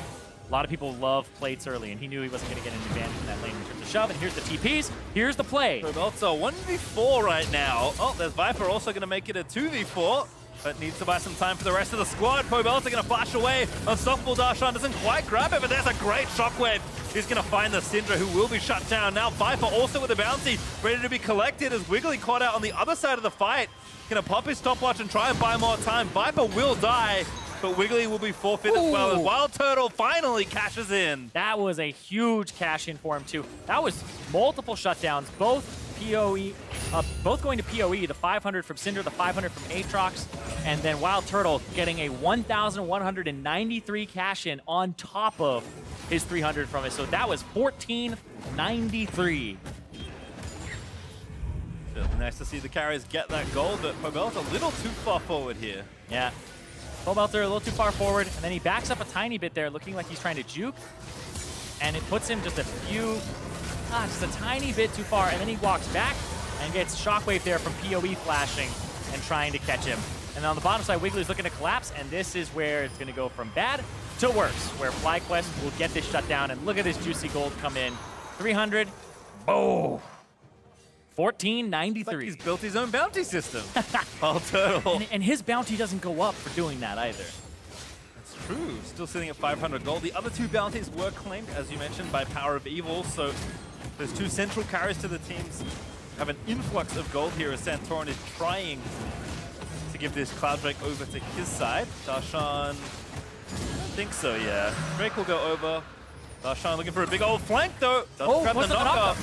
a lot of people love plates early, and he knew he wasn't going to get an advantage in that lane in terms of shove. And here's the TPs. Here's the play. Roberto, 1v4 right now. Oh, there's Viper also going to make it a 2v4, but needs to buy some time for the rest of the squad. Pobelta going to flash away. Unstoppable Darshan doesn't quite grab it, but there's a great shockwave. He's going to find the Syndra, who will be shut down. Now Viper also with a bounty, ready to be collected as Wiggly caught out on the other side of the fight. Going to pop his stopwatch and try and buy more time. Viper will die, but Wiggly will be forfeit as well as Wild Turtle finally cashes in. That was a huge cash in for him, too. That was multiple shutdowns, both PoE, both going to PoE, the 500 from Syndra, the 500 from Aatrox, and then Wild Turtle getting a 1,193 cash in on top of his 300 from it. So that was 1,493. Nice to see the carriers get that goal, but Pobelta a little too far forward here. Yeah. Pobelta a little too far forward, and then he backs up a tiny bit there, looking like he's trying to juke. And it puts him just a tiny bit too far, and then he walks back and gets Shockwave there from PoE flashing and trying to catch him. And on the bottom side, Wiggly's looking to collapse, and this is where it's going to go from bad to worse, where FlyQuest will get this shut down, and look at this juicy gold come in. 300, boom. 1493. Like he's built his own bounty system. Wild Turtle. And his bounty doesn't go up for doing that either. That's true. Still sitting at 500 gold. The other two bounties were claimed, as you mentioned, by Power of Evil. So there's two central carries to the teams. Have an influx of gold here as Santorin is trying to give this Cloud Drake over to his side. Darshan, I don't think so, yeah. Drake will go over. Darshan looking for a big old flank, though. Doesn't grab the knock-up.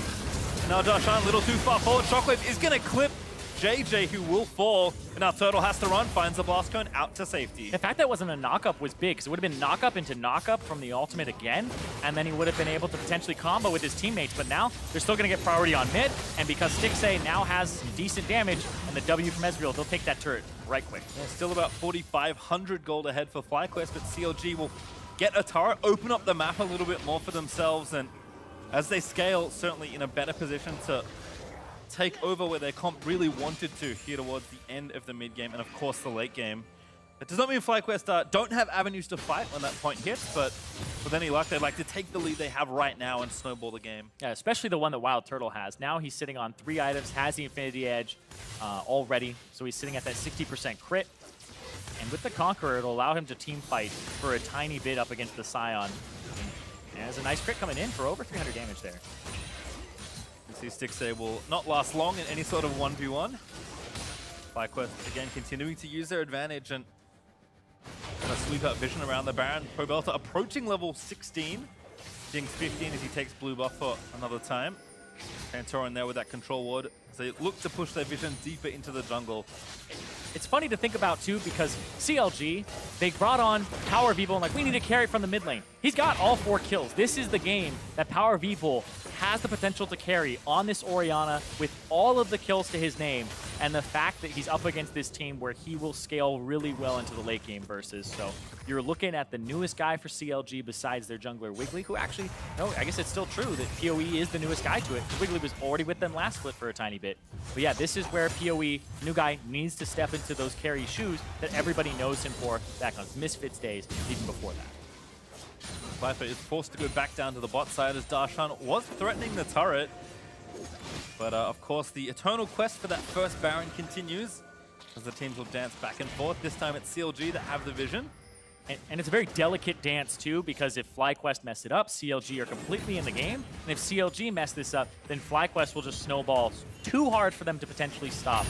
Now Darshan a little too far forward. Shockwave is going to clip JJ, who will fall. And now Turtle has to run, finds the blast cone out to safety. The fact that it wasn't a knock-up was big, because it would have been knock-up into knock-up from the ultimate again, and then he would have been able to potentially combo with his teammates. But now they're still going to get priority on mid, and because Stixxay now has some decent damage, and the W from Ezreal, they'll take that turret right quick. Yeah, still about 4,500 gold ahead for FlyQuest, but CLG will get a turret, open up the map a little bit more for themselves, and as they scale, certainly in a better position to take over where their comp really wanted to here towards the end of the mid game and of course the late game. That does not mean FlyQuest don't have avenues to fight when that point hits, but with any luck, they'd like to take the lead they have right now and snowball the game. Yeah, especially the one that Wild Turtle has. Now he's sitting on 3 items, has the Infinity Edge already, so he's sitting at that 60% crit. And with the Conqueror, it'll allow him to team fight for a tiny bit up against the Scion. And there's a nice crit coming in for over 300 damage there. You see Stixxay will not last long in any sort of 1v1. FlyQuest, again, continuing to use their advantage and gonna sweep out vision around the Baron. Pobelta approaching level 16. Dings 15 as he takes blue buff for another time. Santorin there with that control ward as they look to push their vision deeper into the jungle. It's funny to think about, too, because CLG, they brought on Power of Evil and like, we need to carry from the mid lane. He's got all 4 kills. This is the game that Power of Evil has the potential to carry on this Orianna with all of the kills to his name, and the fact that he's up against this team where he will scale really well into the late game versus. So you're looking at the newest guy for CLG besides their jungler Wiggly, who actually, no, I guess it's still true that PoE is the newest guy to it. Wiggly was already with them last split for a tiny bit. But yeah, this is where PoE, new guy, needs to step into those carry shoes that everybody knows him for back on Misfits days, even before that. Viper is forced to go back down to the bot side as Darshan was threatening the turret. But of course, the eternal quest for that first Baron continues as the teams will dance back and forth. This time it's CLG that have the vision. And it's a very delicate dance, too, because if FlyQuest mess it up, CLG are completely in the game. And if CLG mess this up, then FlyQuest will just snowball too hard for them to potentially stop.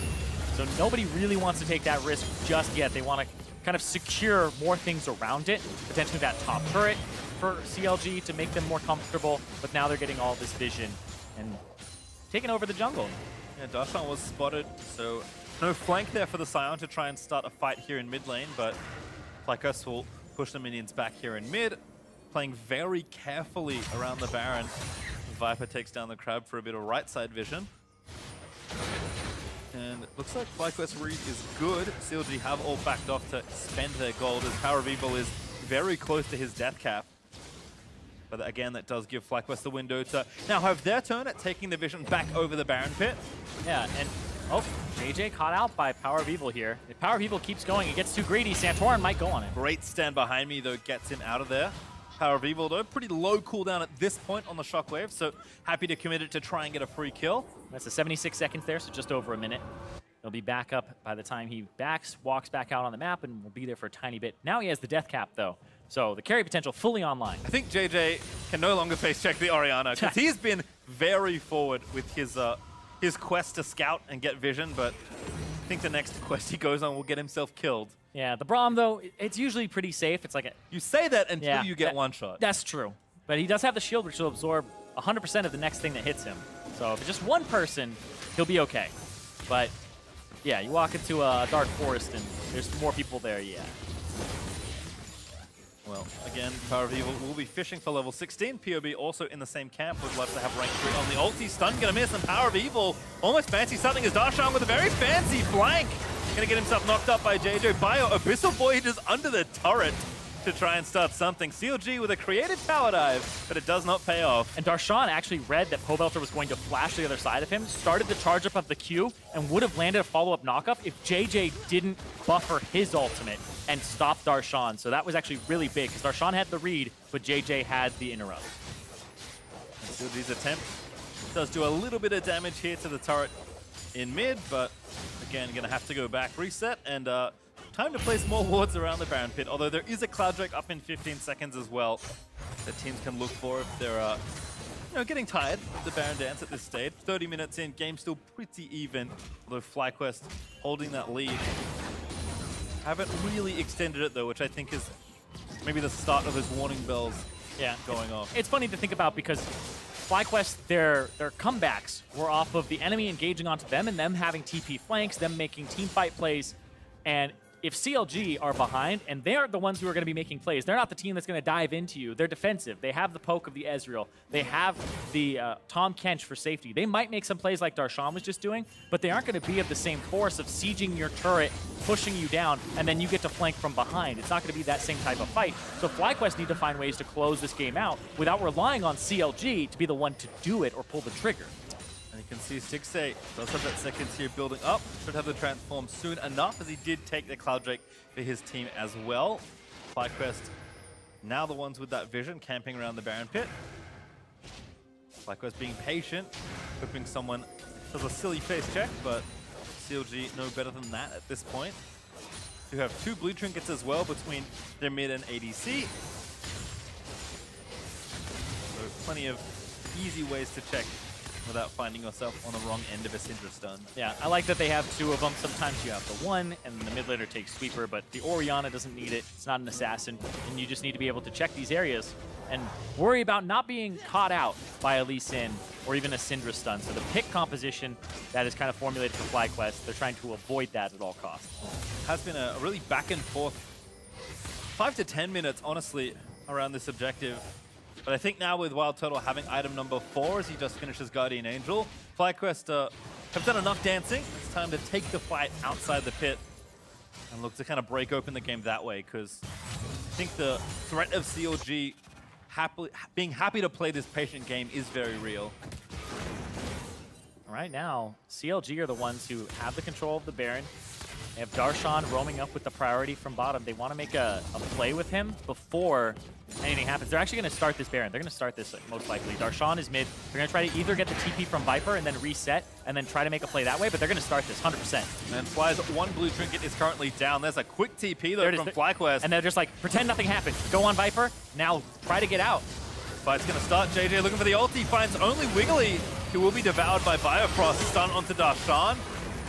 So nobody really wants to take that risk just yet. They want to kind of secure more things around it, potentially that top turret for CLG to make them more comfortable, but now they're getting all this vision and taking over the jungle. Yeah, Darshan was spotted, so no flank there for the Scion to try and start a fight here in mid lane, but FlyQuest will push the minions back here in mid, playing very carefully around the Baron. Viper takes down the Crab for a bit of right side vision. And it looks like FlyQuest read is good. CLG have all backed off to spend their gold as Power of Evil is very close to his death cap. But again, that does give FlyQuest the window to now have their turn at taking the vision back over the Baron pit. Yeah, and oh, JJ caught out by Power of Evil here. If Power of Evil keeps going, it gets too greedy. Santorin might go on it. Great stand behind me, though, gets him out of there. Power of Evil, though, pretty low cooldown at this point on the Shockwave, so happy to commit it to try and get a free kill. That's a 76 seconds there, so just over a minute. He'll be back up by the time he walks back out on the map, and will be there for a tiny bit. Now he has the death cap, though, so the carry potential fully online. I think JJ can no longer face check the Orianna, because he's been very forward with his quest to scout and get vision, but I think the next quest he goes on will get himself killed. Yeah, the Braum, though, it's usually pretty safe. It's like a... You say that until you get one shot. That's true. But he does have the shield, which will absorb 100% of the next thing that hits him. So if it's just one person, he'll be okay. But, yeah, you walk into a dark forest and there's more people there, yeah. Well, again, Power of Evil will be fishing for level 16. POB also in the same camp, would love to have rank 3 on the ulti. Stun gonna miss, and Power of Evil almost fancy something as Darshan with a very fancy flank. Gonna get himself knocked up by JJ. Bio Abyssal Voyage is under the turret to try and start something. CLG with a creative tower dive, but it does not pay off. And Darshan actually read that Pobelter was going to flash to the other side of him, started the charge up of the Q, and would have landed a follow-up knock-up if JJ didn't buffer his ultimate and stop Darshan. So that was actually really big, because Darshan had the read, but JJ had the interrupt. And CLG's attempt does do a little bit of damage here to the turret in mid, but again, gonna have to go back, reset, and time to place more wards around the Baron pit, although there is a Cloud Drake up in 15 seconds as well that teams can look for if they're getting tired of the Baron dance at this stage. 30 minutes in, game still pretty even, although FlyQuest holding that lead. Haven't really extended it though, which I think is maybe the start of those warning bells going off. It's funny to think about because FlyQuest, their comebacks were off of the enemy engaging onto them and them having TP flanks, them making team fight plays. And if CLG are behind, and they're the ones who are going to be making plays, they're not the team that's going to dive into you. They're defensive. They have the poke of the Ezreal. They have the Tom Kench for safety. They might make some plays like Darshan was just doing, but they aren't going to be of the same force of sieging your turret, pushing you down, and then you get to flank from behind. It's not going to be that same type of fight. So FlyQuest need to find ways to close this game out without relying on CLG to be the one to do it or pull the trigger. And you can see Stixxay does have that second tier building up. Should have the transform soon enough, as he did take the Cloud Drake for his team as well. FlyQuest now the ones with that vision, camping around the Baron pit. FlyQuest being patient, hoping someone does a silly face check, but CLG no better than that at this point. You have 2 blue trinkets as well between their mid and ADC. So plenty of easy ways to check without finding yourself on the wrong end of a Syndra stun. Yeah, I like that they have 2 of them. Sometimes you have the 1, and the mid laner takes Sweeper, but the Orianna doesn't need it. It's not an assassin, and you just need to be able to check these areas and worry about not being caught out by a Lee Sin or even a Syndra stun. So the pick composition that is kind of formulated for FlyQuest, they're trying to avoid that at all costs. Has been a really back and forth 5 to 10 minutes, honestly, around this objective. But I think now with Wild Turtle having item number 4 as he just finishes Guardian Angel, FlyQuest have done enough dancing. It's time to take the fight outside the pit and look to kind of break open the game that way, because I think the threat of CLG being happy to play this patient game is very real. Right now, CLG are the ones who have the control of the Baron. They have Darshan roaming up with the priority from bottom. They want to make a play with him before anything happens. They're actually going to start this Baron. They're going to start this most likely. Darshan is mid. They're going to try to either get the TP from Viper and then reset and then try to make a play that way, but they're going to start this 100%. And Fly's 1 blue trinket is currently down. There's a quick TP though from FlyQuest. And they're just like, pretend nothing happened. Go on Viper. Now try to get out. Fight's going to start. JJ looking for the ulti. Finds only Wiggly, who will be devoured by Biofrost. Stun onto Darshan.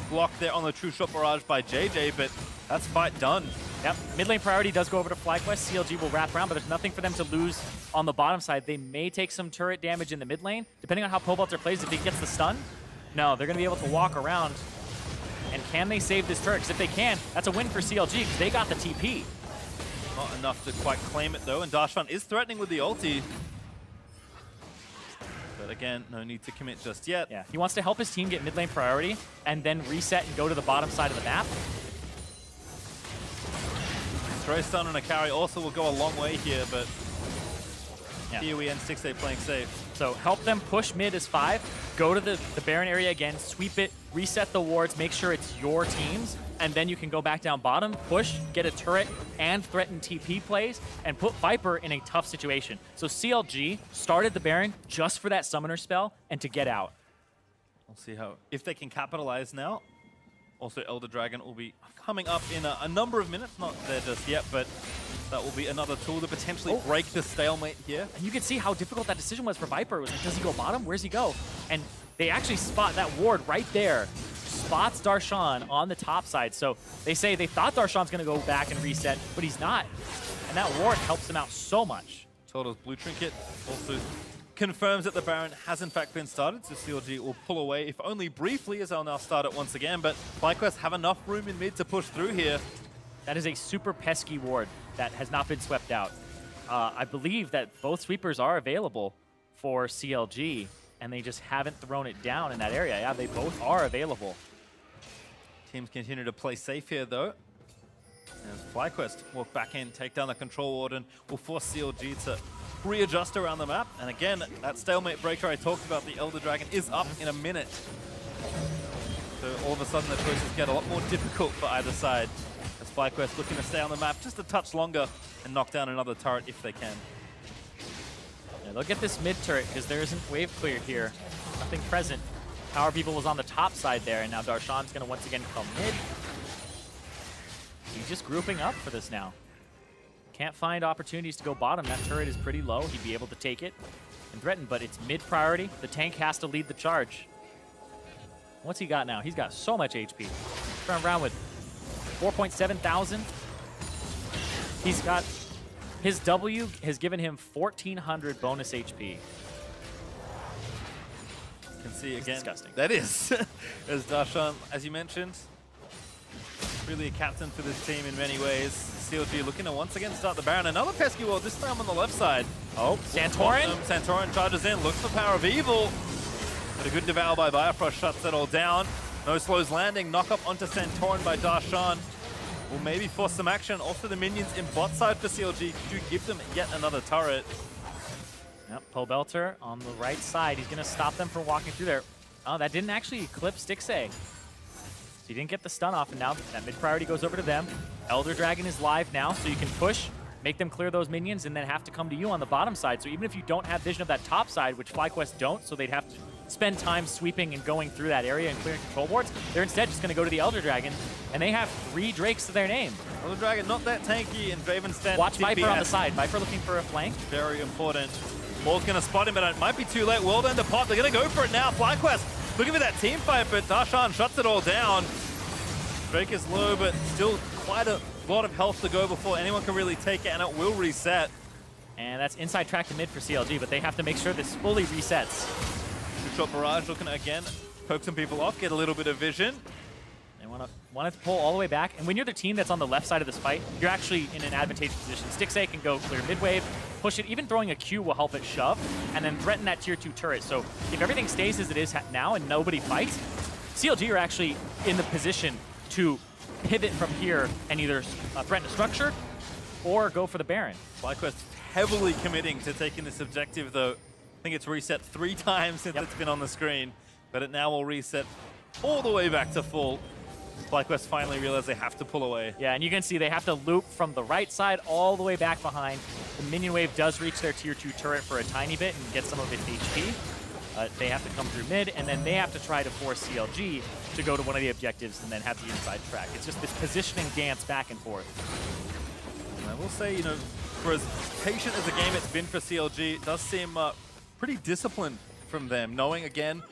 block there on the true shot barrage by JJ, but that's fight done. Yep, mid lane priority does go over to FlyQuest. CLG will wrap around, but there's nothing for them to lose on the bottom side. They may take some turret damage in the mid lane, depending on how Pobelter plays. If he gets the stun, no, they're going to be able to walk around. And can they save this turret? Because if they can, that's a win for CLG, because they got the TP. Not enough to quite claim it, though, and Darshan is threatening with the ulti. But again, no need to commit just yet. Yeah, he wants to help his team get mid lane priority, and then reset and go to the bottom side of the map. Throw stun on a carry also will go a long way here, but yeah. Here we end 6-8 playing safe. So help them push mid as 5, go to the Baron area again, sweep it, reset the wards, make sure it's your teams, and then you can go back down bottom, push, get a turret, and threaten TP plays, and put Viper in a tough situation. So CLG started the Baron just for that summoner spell and to get out. We'll see how, if they can capitalize now. Also, Elder Dragon will be coming up in a number of minutes. Not there just yet, but that will be another tool to potentially break the stalemate here. And you can see how difficult that decision was for Viper. It was like, does he go bottom? Where's he go? And they actually spot that ward right there. Spots Darshan on the top side. So they say they thought Darshan's going to go back and reset, but he's not. And that ward helps him out so much. Total's blue trinket also confirms that the Baron has in fact been started, so CLG will pull away, if only briefly, as they'll now start it once again. But FlyQuest have enough room in mid to push through here. That is a super pesky ward that has not been swept out. I believe that both sweepers are available for CLG, and they just haven't thrown it down in that area. Yeah, they both are available. Teams continue to play safe here, though. As FlyQuest walk back in, take down the control ward, and will force CLG to readjust around the map. And again, that stalemate breaker I talked about, the Elder Dragon, is up in a minute. So all of a sudden the choices get a lot more difficult for either side. As FlyQuest looking to stay on the map just a touch longer and knock down another turret if they can. Yeah, they'll get this mid turret because there isn't wave clear here. Nothing present. Power People was on the top side there, and now Darshan's going to once again come mid. He's just grouping up for this now. Can't find opportunities to go bottom. That turret is pretty low. He'd be able to take it and threaten, but it's mid priority. The tank has to lead the charge. What's he got now? He's got so much HP. Turn around with 4.7 thousand. He's got, his W has given him 1,400 bonus HP. You can see again. Disgusting. That is. As Darshan, as you mentioned, really a captain for this team in many ways. CLG looking to once again start the Baron. Another pesky wall, this time on the left side. Oh, Santorin? Santorin charges in, looks for Power of Evil. But a good devour by Bifrost shuts that all down. No slows landing, knock up onto Santorin by Darshan. Will maybe force some action. Also the minions in bot side for CLG to give them yet another turret. Yep, Pobelter on the right side. He's going to stop them from walking through there. Oh, that didn't actually clip Stixay. So you didn't get the stun off, and now that mid priority goes over to them. Elder Dragon is live now, so you can push, make them clear those minions, and then have to come to you on the bottom side. So even if you don't have vision of that top side, which FlyQuest don't, so they'd have to spend time sweeping and going through that area and clearing control boards, they're instead just going to go to the Elder Dragon, and they have 3 Drakes to their name. Elder Dragon not that tanky, and Draven stand. Watch Viper on the side. Viper looking for a flank. Very important. Ball's going to spot him, but it might be too late. World Ender pot. They're going to go for it now. FlyQuest looking for that team fight, but Darshan shuts it all down. Drake is low, but still quite a lot of health to go before anyone can really take it, and it will reset. And that's inside track to mid for CLG, but they have to make sure this fully resets. Good shot barrage looking to, again, poke some people off, get a little bit of vision. They want to pull all the way back. And when you're the team that's on the left side of this fight, you're actually in an advantageous position. Stixay can go clear mid-wave, push it. Even throwing a Q will help it shove, and then threaten that tier 2 turret. So if everything stays as it is now and nobody fights, CLG are actually in the position to pivot from here and either threaten a structure or go for the Baron. FlyQuest heavily committing to taking this objective, though. I think it's reset 3 times since it's been on the screen, but it now will reset all the way back to full. FlyQuest finally realize they have to pull away. Yeah, and you can see they have to loop from the right side all the way back behind. The minion wave does reach their tier 2 turret for a tiny bit and get some of its HP. They have to come through mid, and then they have to try to force CLG to go to one of the objectives and then have the inside track. It's just this positioning dance back and forth. And I will say, you know, for as patient as a game it's been for CLG, it does seem pretty disciplined from them, knowing, again,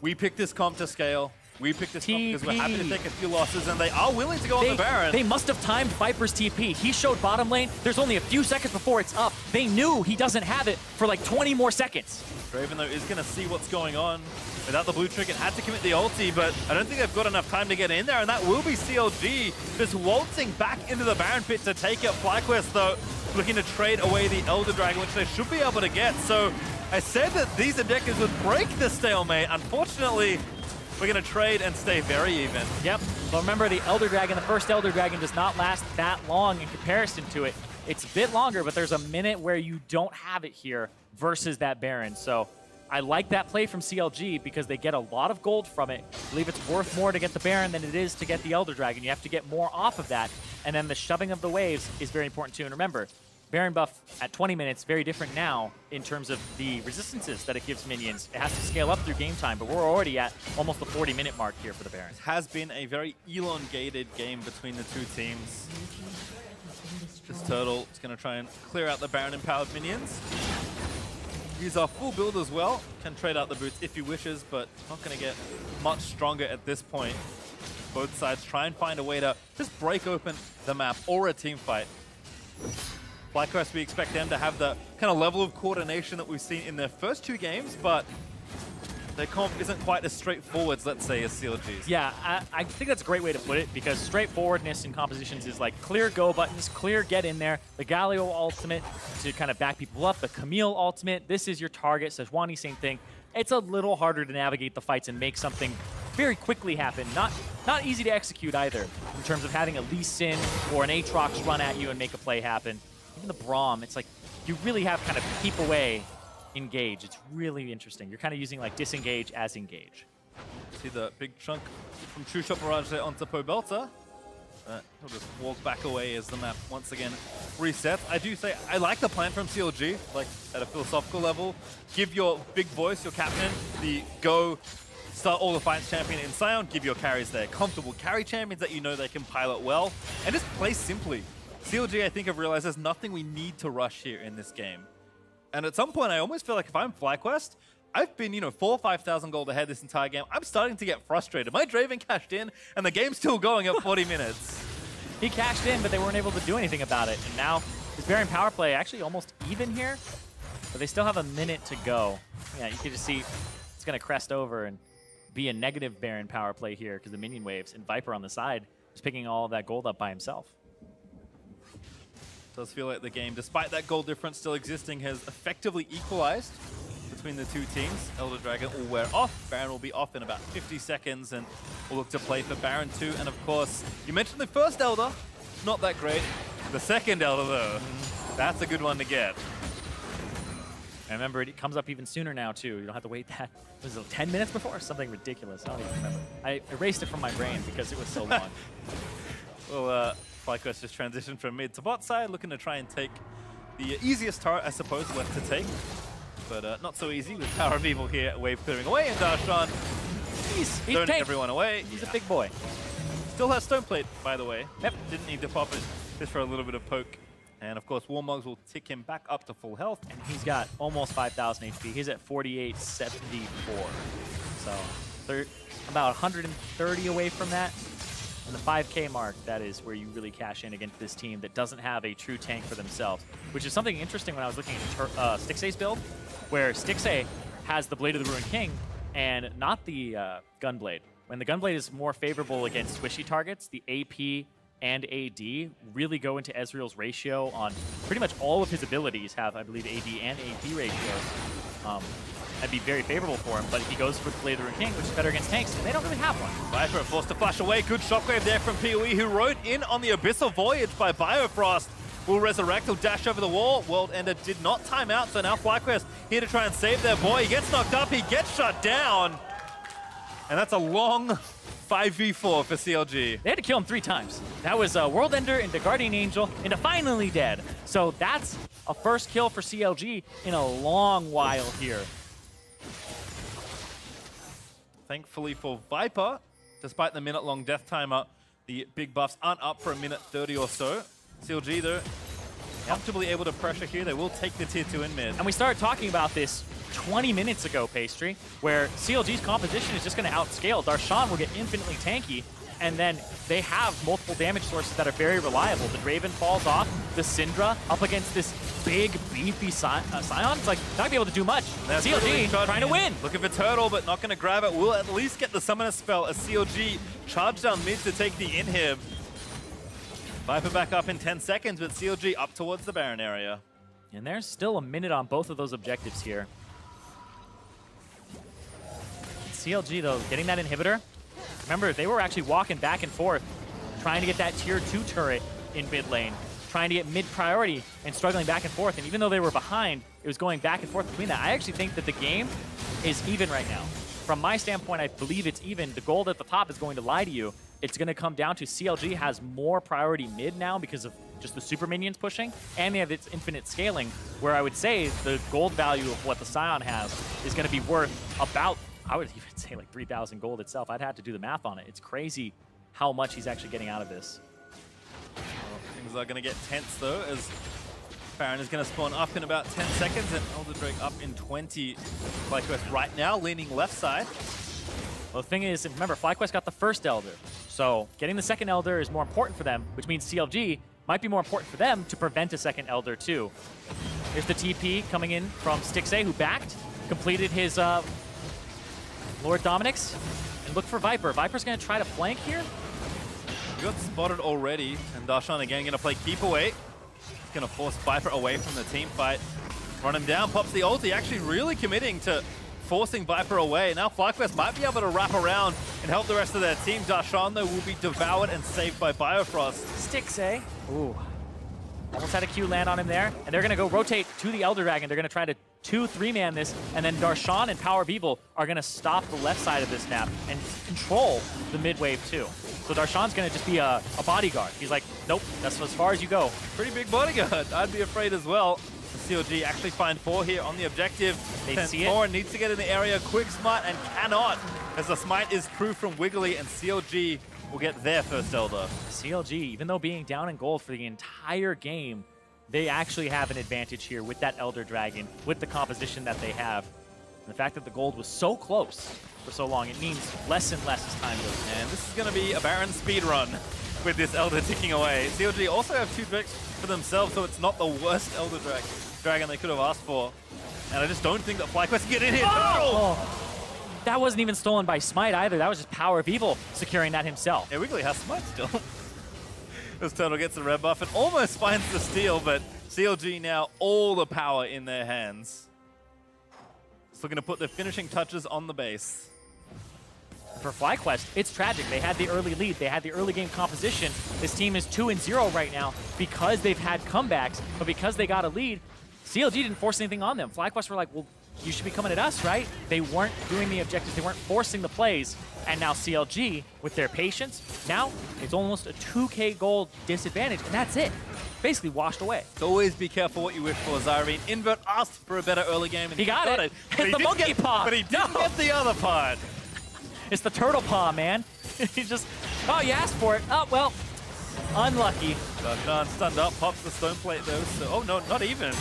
we picked this comp to scale. We picked this up because we're happy to take a few losses, and they are willing to go on the Baron. They must have timed Viper's TP. He showed bottom lane. There's only a few seconds before it's up. They knew he doesn't have it for like 20 more seconds. Draven, though, is going to see what's going on. Without the blue trinket, had to commit the ulti, but I don't think they've got enough time to get in there, and that will be CLG just waltzing back into the Baron pit to take it. FlyQuest, though, looking to trade away the Elder Dragon, which they should be able to get. So I said that these objectives would break the stalemate. Unfortunately, we're going to trade and stay very even. Yep, but remember the Elder Dragon, the first Elder Dragon does not last that long in comparison to it. It's a bit longer, but there's a minute where you don't have it here versus that Baron. So I like that play from CLG because they get a lot of gold from it. I believe it's worth more to get the Baron than it is to get the Elder Dragon. You have to get more off of that. And then the shoving of the waves is very important too. And remember, Baron buff at 20 minutes, very different now in terms of the resistances that it gives minions. It has to scale up through game time, but we're already at almost the 40-minute mark here for the Baron. It has been a very elongated game between the two teams. This Turtle is going to try and clear out the Baron-empowered minions. Use our full build as well. Can trade out the boots if he wishes, but not going to get much stronger at this point. Both sides try and find a way to just break open the map or a team fight. FlyQuest, we expect them to have the kind of level of coordination that we've seen in their first two games, but their comp isn't quite as straightforward, let's say, as CLG's. Yeah, I think that's a great way to put it, because straightforwardness in compositions is like clear go buttons, clear get in there, the Galio ultimate to kind of back people up, the Camille ultimate, this is your target, Sejuani, same thing. It's a little harder to navigate the fights and make something very quickly happen. Not easy to execute either, in terms of having a Lee Sin or an Aatrox run at you and make a play happen. Even the Braum, it's like you really have kind of keep away, engage. It's really interesting. You're kind of using like disengage as engage. See the big chunk from True Shot Barrage there onto Pobelta. He'll just walk back away as the map once again resets. I do say I like the plan from CLG, like at a philosophical level. Give your big voice, your captain, the go start all the fights champion in Sion. Give your carries their comfortable carry champions that you know they can pilot well, and just play simply. CLG, I think, have realized there's nothing we need to rush here in this game. And at some point, I almost feel like if I'm FlyQuest, I've been, 4,000 or 5,000 gold ahead this entire game. I'm starting to get frustrated. My Draven cashed in, and the game's still going at 40 minutes. He cashed in, but they weren't able to do anything about it. And now, his Baron power play actually almost even here, but they still have a minute to go. Yeah, you can just see it's going to crest over and be a negative Baron power play here because the minion waves, and Viper on the side is picking all of that gold up by himself. Does feel like the game, despite that gold difference still existing, has effectively equalized between the two teams. Elder Dragon will wear off. Baron will be off in about 50 seconds, and we'll look to play for Baron 2. And of course, you mentioned the first Elder, not that great. The second Elder, though, that's a good one to get. And remember, it comes up even sooner now, too. You don't have to wait that. Was it 10 minutes before? Something ridiculous. I don't even remember. I erased it from my brain because it was so long. Well, FlyQuest just transitioned from mid to bot side, looking to try and take the easiest turret, I suppose, left to take. But not so easy with Power of Evil here, wave clearing away, and Darshan, He's stoning everyone away. He's a big boy. Still has Stone Plate, by the way. Yep, didn't need to pop it, just for a little bit of poke. And of course, Warmogs will tick him back up to full health. And he's got almost 5,000 HP. He's at 4874. So they're about 130 away from that. And the 5K mark, that is where you really cash in against this team that doesn't have a true tank for themselves, which is something interesting when I was looking at Stixay's build, where Stixay has the Blade of the Ruined King and not the Gunblade. When the Gunblade is more favorable against squishy targets, the AP and AD really go into Ezreal's ratio on pretty much all of his abilities have, I believe, AD and AP ratios. That'd be very favorable for him, but he goes for the Blade of the Ruined King, which is better against tanks, and they don't really have one. Viper forced to flash away. Good shockwave there from PoE, who rode in on the Abyssal Voyage by Biofrost. Will resurrect, he'll dash over the wall. World Ender did not time out, so now FlyQuest here to try and save their boy. He gets knocked up, he gets shut down. And that's a long 5v4 for CLG. They had to kill him 3 times. That was World Ender into Guardian Angel into Finally Dead. So that's a first kill for CLG in a long while here. Thankfully for Viper, despite the minute-long death timer, the big buffs aren't up for a minute 30 or so. CLG, though, comfortably able to pressure here. They will take the tier 2 in mid. And we started talking about this 20 minutes ago, Pastry, where CLG's composition is just going to outscale. Darshan will get infinitely tanky, and then they have multiple damage sources that are very reliable. The Draven falls off, the Syndra up against this big, beefy Sion. It's like not going to be able to do much. That's CLG trying to win. Looking for Turtle, but not going to grab it. Will at least get the Summoner spell as CLG charge down mid to take the inhib. Viper back up in 10 seconds, but CLG up towards the Baron area. And there's still a minute on both of those objectives here. CLG, though, getting that inhibitor. Remember, they were actually walking back and forth, trying to get that tier 2 turret in mid lane, trying to get mid priority and struggling back and forth. And even though they were behind, it was going back and forth between that. I actually think that the game is even right now. From my standpoint, I believe it's even. The gold at the top is going to lie to you. It's going to come down to CLG has more priority mid now because of just the super minions pushing, and they have its infinite scaling, where I would say the gold value of what the Sion has is going to be worth about, I would even say like 3,000 gold itself. I'd have to do the math on it. It's crazy how much he's actually getting out of this. Well, things are going to get tense though, as Baron is going to spawn up in about 10 seconds, and Elder Drake up in 20. FlyQuest right now leaning left side. Well, the thing is, remember, FlyQuest got the first Elder, so getting the second Elder is more important for them, which means CLG might be more important for them to prevent a second Elder too. Here's the TP coming in from Stixxay, who backed, completed his Lord Dominic's, and look for Viper. Viper's going to try to flank here. He got spotted already, and Darshan again going to play keep away. He's going to force Viper away from the team fight. Run him down, pops the ulti, actually really committing to forcing Viper away. Now FlyQuest might be able to wrap around and help the rest of their team. Darshan, though, will be devoured and saved by Biofrost. Stixxay. Ooh. Almost had a Q land on him there. And they're going to go rotate to the Elder Dragon. They're going to try to 2-3-man this. And then Darshan and Power of Evil are going to stop the left side of this map and control the mid wave too. So Darshan's going to just be a bodyguard. He's like, nope, that's as far as you go. Pretty big bodyguard. I'd be afraid as well. CLG actually find 4 here on the objective. They see it. Moore needs to get in the area. Quick smite and cannot, as the smite is true from Wiggly, and CLG will get their first Elder. CLG, even though being down in gold for the entire game, they actually have an advantage here with that Elder Dragon, with the composition that they have. And the fact that the gold was so close for so long, it means less and less as time goes on. And this is going to be a Baron speed run with this Elder ticking away. CLG also have 2 drakes for themselves, so it's not the worst Elder Dragon they could have asked for. And I just don't think that FlyQuest can get in here. Oh! That wasn't even stolen by Smite either. That was just Power of Evil securing that himself. Yeah, Wiggly has Smite still. This Turtle gets the red buff and almost finds the steal, but CLG now all the power in their hands. Still going to put the finishing touches on the base. For FlyQuest, it's tragic. They had the early lead. They had the early game composition. This team is 2-0 right now because they've had comebacks, but because they got a lead, CLG didn't force anything on them. FlyQuest were like, well, you should be coming at us, right? They weren't doing the objectives. They weren't forcing the plays. And now CLG, with their patience, now it's almost a 2K gold disadvantage, and that's it. Basically washed away. So always be careful what you wish for, Zyrene. Invert asked for a better early game, and he got it. It's the monkey paw. But he didn't get the other part. It's the turtle paw, man. He just, oh, you asked for it. Oh, well, unlucky. Darshan stunned up, pops the stone plate though. So, oh no, not even.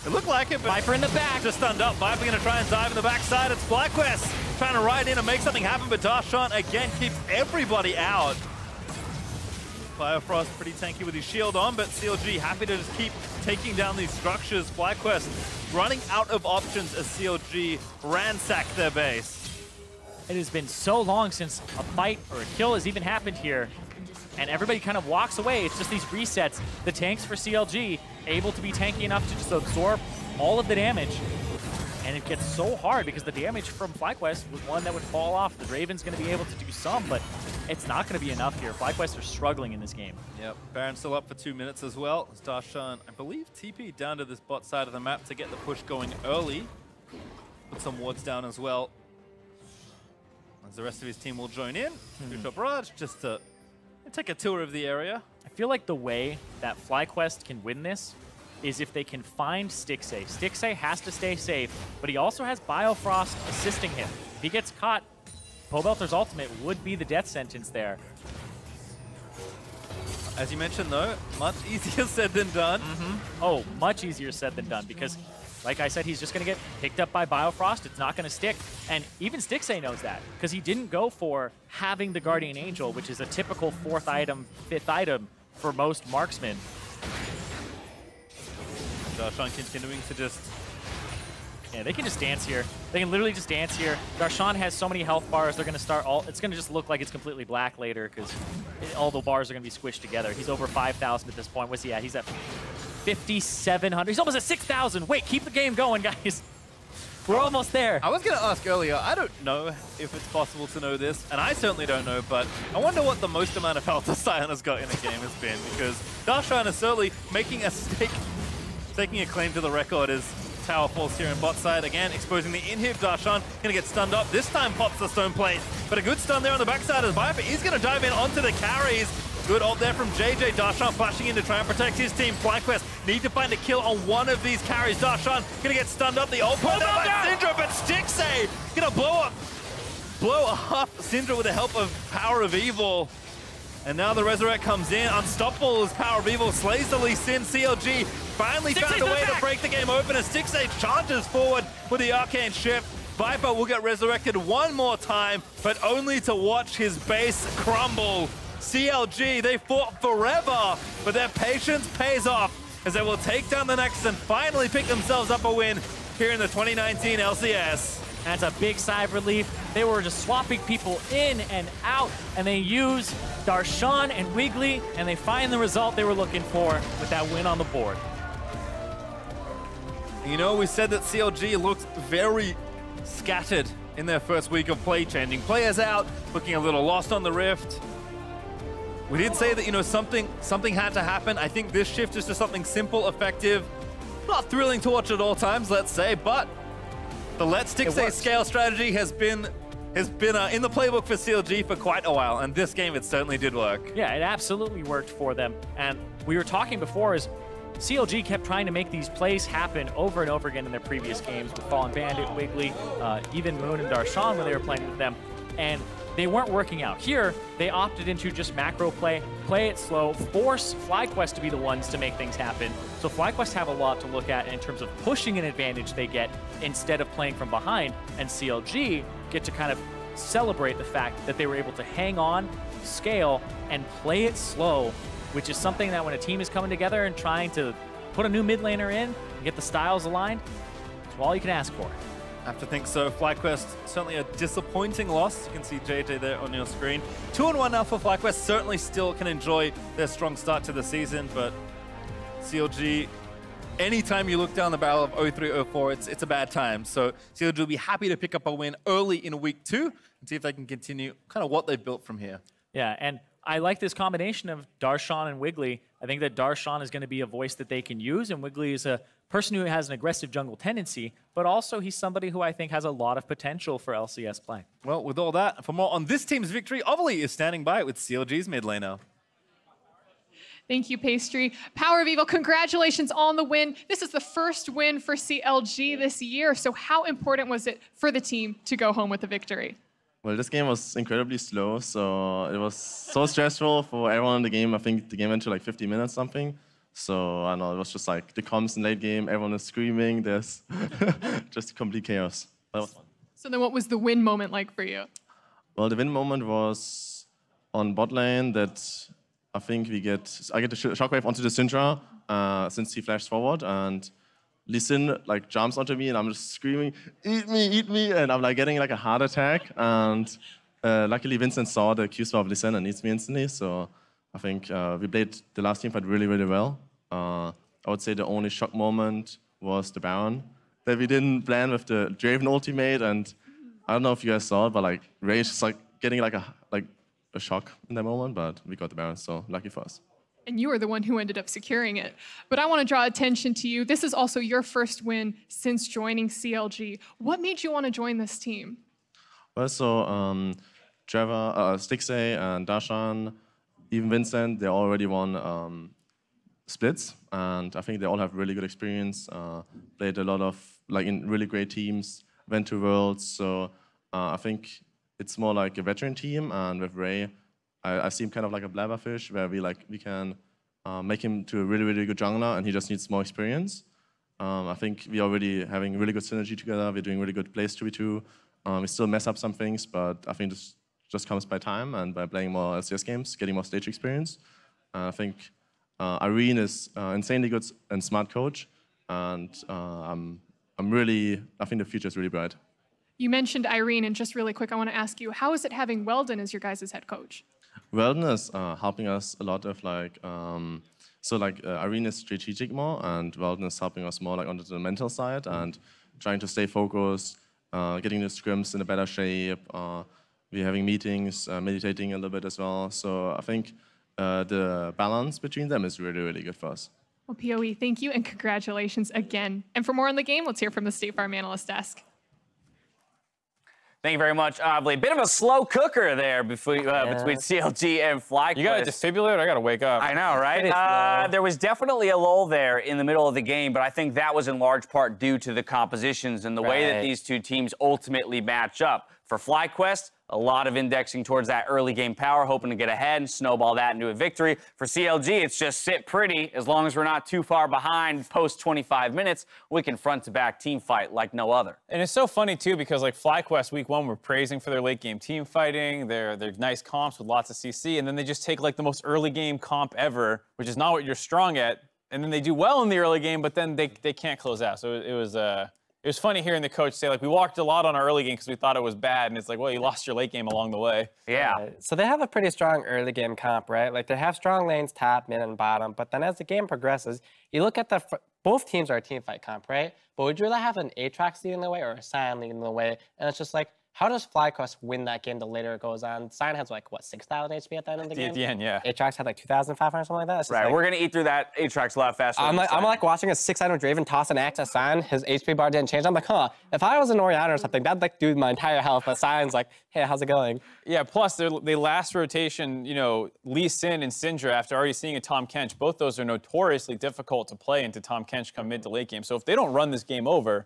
It looked like it, but Viper in the back. Just stunned up. Viper going to try and dive in the backside. It's FlyQuest trying to ride in and make something happen, but Darshan again keeps everybody out. Biofrost pretty tanky with his shield on, but CLG happy to just keep taking down these structures. FlyQuest running out of options as CLG ransack their base. It has been so long since a fight or a kill has even happened here, and everybody kind of walks away. It's just these resets. The tanks for CLG able to be tanky enough to just absorb all of the damage, and it gets so hard because the damage from FlyQuest was one that would fall off. The Draven's going to be able to do some, but it's not going to be enough here. FlyQuest are struggling in this game. Yep, Baron's still up for 2 minutes as well. Darshan, I believe, TP down to this bot side of the map to get the push going early. Put some wards down as well. As the rest of his team will join in. Two-shot barrage just to take a tour of the area. I feel like the way that FlyQuest can win this is if they can find Stixxay. Stixxay has to stay safe, but he also has Biofrost assisting him. If he gets caught, Pobelter's ultimate would be the death sentence there. As you mentioned though, much easier said than done. Oh, much easier said than done, because like I said, he's just going to get picked up by Biofrost. It's not going to stick. And even Stixxay knows that, because he didn't go for having the Guardian Angel, which is a typical 4th item, 5th item for most marksmen. Darshan continuing to just... Yeah, they can just dance here. They can literally just dance here. Darshan has so many health bars, they're going to start all... It's going to just look like it's completely black later, because all the bars are going to be squished together. He's over 5,000 at this point. What's he at? He's at 5,700. He's almost at 6,000. Wait, keep the game going, guys. We're almost there. I was going to ask earlier, I don't know if it's possible to know this, and I certainly don't know, but I wonder what the most amount of health a Sion has got in a game has been, because Darshan is certainly making a stake, taking a claim to the record as tower falls here in bot side. Again, exposing the inhib. Darshan gonna get stunned up. This time pops the stone plate, but a good stun there on the backside as Viper is gonna dive in onto the carries. Good ult there from JJ. Darshan flashing in to try and protect his team. FlyQuest need to find a kill on one of these carries. Darshan gonna get stunned up. The ult put there by Syndra, but Stixxay gonna blow up Syndra with the help of Power of Evil. And now the Resurrect comes in. Unstoppable as Power of Evil slays the Lee Sin. CLG finally found a way to break the game open as Stixxay charges forward with the Arcane Shift. Viper will get resurrected one more time, but only to watch his base crumble. CLG, they fought forever, but their patience pays off as they will take down the Nexus and finally pick themselves up a win here in the 2019 LCS. That's a big sigh of relief. They were just swapping people in and out, and they use Darshan and Wiggly, and they find the result they were looking for with that win on the board. You know, we said that CLG looked very scattered in their first week of play, changing players out, looking a little lost on the Rift. We did say that, you know, something had to happen. I think this shift is just something simple, effective, not thrilling to watch at all times, let's say, but the Let Stixxay scale strategy has been in the playbook for CLG for quite a while, and this game it certainly did work. Yeah, it absolutely worked for them. And we were talking before is CLG kept trying to make these plays happen over and over again in their previous games with Fallen Bandit, Wiggly, even Moon and Darshan when they were playing with them, and they weren't working out. Here, they opted into just macro play it slow, force FlyQuest to be the ones to make things happen. So FlyQuest have a lot to look at in terms of pushing an advantage they get instead of playing from behind, and CLG get to kind of celebrate the fact that they were able to hang on, scale, and play it slow, which is something that when a team is coming together and trying to put a new mid laner in and get the styles aligned, it's all you can ask for. I have to think so. FlyQuest, certainly a disappointing loss. You can see JJ there on your screen. 2-1 now for FlyQuest. Certainly still can enjoy their strong start to the season, but CLG, anytime you look down the barrel of 0-3-0-4, it's a bad time. So CLG will be happy to pick up a win early in week 2 and see if they can continue kind of what they've built from here. Yeah, and I like this combination of Darshan and Wiggly. I think that Darshan is going to be a voice that they can use, and Wiggly is a person who has an aggressive jungle tendency, but also he's somebody who I think has a lot of potential for LCS play. Well, with all that, for more on this team's victory, Ovally is standing by with CLG's mid laner. Thank you, Pastry. Power of Evil, congratulations on the win. This is the first win for CLG this year, so how important was it for the team to go home with the victory? Well, this game was incredibly slow, so it was so stressful for everyone in the game. I think the game went to like 50 minutes something. So I don't know, it was just like the comms in late game, everyone is screaming, there's just complete chaos. That was fun. So then what was the win moment like for you? Well, the win moment was on bot lane that I think I get the shockwave onto the Syndra since he flashed forward, and Lee Sin like jumps onto me and I'm just screaming, eat me, and I'm like getting like a heart attack, and luckily Vincent saw the Q swap of Lee Sin and eats me instantly, so I think we played the last team fight really, really well. I would say the only shock moment was the Baron that we didn't plan with the Draven ultimate, and I don't know if you guys saw it, but like Rage is like getting like a shock in that moment, but we got the Baron, so lucky for us. And you were the one who ended up securing it. But I want to draw attention to you. This is also your first win since joining CLG. What made you want to join this team? Well, so Trevor, Stixxay, and Darshan, even Vincent, they already won splits, and I think they all have really good experience. Played a lot of like in really great teams, went to Worlds, so I think it's more like a veteran team. And with Ray, I see him kind of like a blabberfish, where we can make him to a really, really good jungler, and he just needs more experience. I think we are already having really good synergy together. We're doing really good plays 2v2. We still mess up some things, but I think this just comes by time and by playing more LCS games, getting more stage experience. I think Irene is insanely good and smart coach, and I think the future is really bright. You mentioned Irene, and just really quick, I want to ask you, how is it having Weldon as your guys' head coach? Weldon is helping us a lot of Irene is strategic more, and Weldon is helping us more like on the mental side and trying to stay focused, getting the scrims in a better shape. We're having meetings, meditating a little bit as well. So I think the balance between them is really, really good for us. Well, PoE, thank you and congratulations again. And for more on the game, let's hear from the State Farm Analyst Desk. Thank you very much, Obley. Bit of a slow cooker there between CLG and FlyQuest. You got a defibrillator? I got to wake up. I know, right? There was definitely a lull there in the middle of the game, but I think that was in large part due to the compositions and the way that these two teams ultimately match up. For FlyQuest, a lot of indexing towards that early game power, hoping to get ahead and snowball that into a victory. For CLG, it's just sit pretty. As long as we're not too far behind post 25 minutes, we can front-to-back team fight like no other. And it's so funny, too, because like FlyQuest week 1, we're praising for their late game team fighting, their nice comps with lots of CC, and then they just take like the most early game comp ever, which is not what you're strong at, and then they do well in the early game, but then they can't close out. So it was funny hearing the coach say, like, we walked a lot on our early game because we thought it was bad. And it's like, well, you lost your late game along the way. Yeah. So they have a pretty strong early game comp, right? Like, they have strong lanes top, mid, and bottom. But then as the game progresses, you look at both teams are a team fight comp, right? But would you rather have an Aatrox leading the way or a Sion leading the way? And it's just like, how does FlyQuest win that game the later it goes on? Sion has like, what, 6,000 HP at the end of the game? At the end, yeah. Aatrox had like 2,500, something like that. Right, we're going to eat through that Aatrox a lot faster. I'm like watching a 6-item Draven toss an axe at Sion. His HP bar didn't change. I'm like, huh, if I was an Orianna or something, that'd like do my entire health. But Sion's like, hey, how's it going? Yeah, plus they last rotation, you know, Lee Sin and Syndra, after already seeing a Tahm Kench, both those are notoriously difficult to play into Tahm Kench come mid to late game. So if they don't run this game over,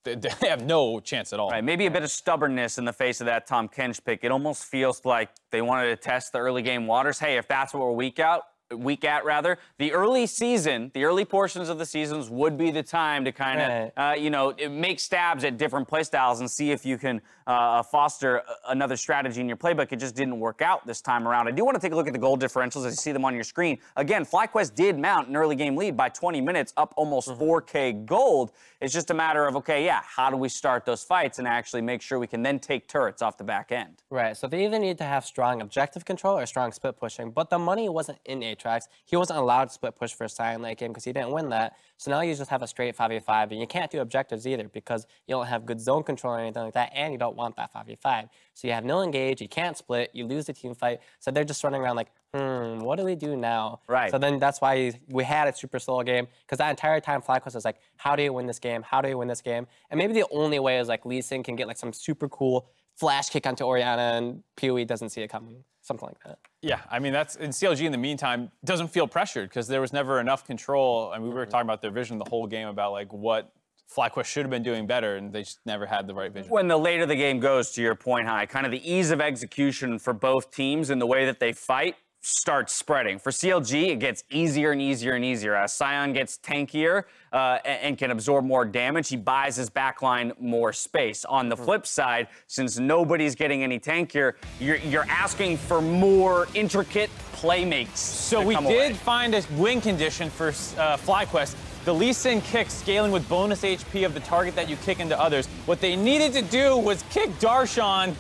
they have no chance at all. Right, maybe a bit of stubbornness in the face of that Tahm Kench pick. It almost feels like they wanted to test the early game waters. Hey, if that's what we're weak at, the early portions of the seasons would be the time to kind of, make stabs at different play styles and see if you can foster another strategy in your playbook. It just didn't work out this time around. I do want to take a look at the gold differentials as you see them on your screen. Again, FlyQuest did mount an early game lead by 20 minutes, up almost 4K gold. It's just a matter of, how do we start those fights and actually make sure we can then take turrets off the back end? Right, so they either need to have strong objective control or strong split pushing, but the money wasn't in Aatrox. He wasn't allowed to split push for a Sion late game because he didn't win that. So now you just have a straight 5v5, and you can't do objectives either because you don't have good zone control or anything like that, and you don't want that 5v5. So you have no engage, you can't split, you lose the team fight, so they're just running around like, what do we do now? Right. So then that's why we had a super slow game, because that entire time FlyQuest was like, how do you win this game? How do you win this game? And maybe the only way is like Lee Sin can get like some super cool flash kick onto Orianna and PoE doesn't see it coming. Something like that. Yeah, I mean, that's in CLG in the meantime doesn't feel pressured because there was never enough control. I mean, we were talking about their vision the whole game about like what FlyQuest should have been doing better, and they just never had the right vision. When the later the game goes, to your point, Hai, kind of the ease of execution for both teams and the way that they fight starts spreading. For CLG, it gets easier and easier and easier. As Sion gets tankier and can absorb more damage, he buys his backline more space. On the flip side, since nobody's getting any tankier, you're asking for more intricate playmakes. So we did find a win condition for FlyQuest. The Lee Sin kick scaling with bonus HP of the target that you kick into others. What they needed to do was kick Darshan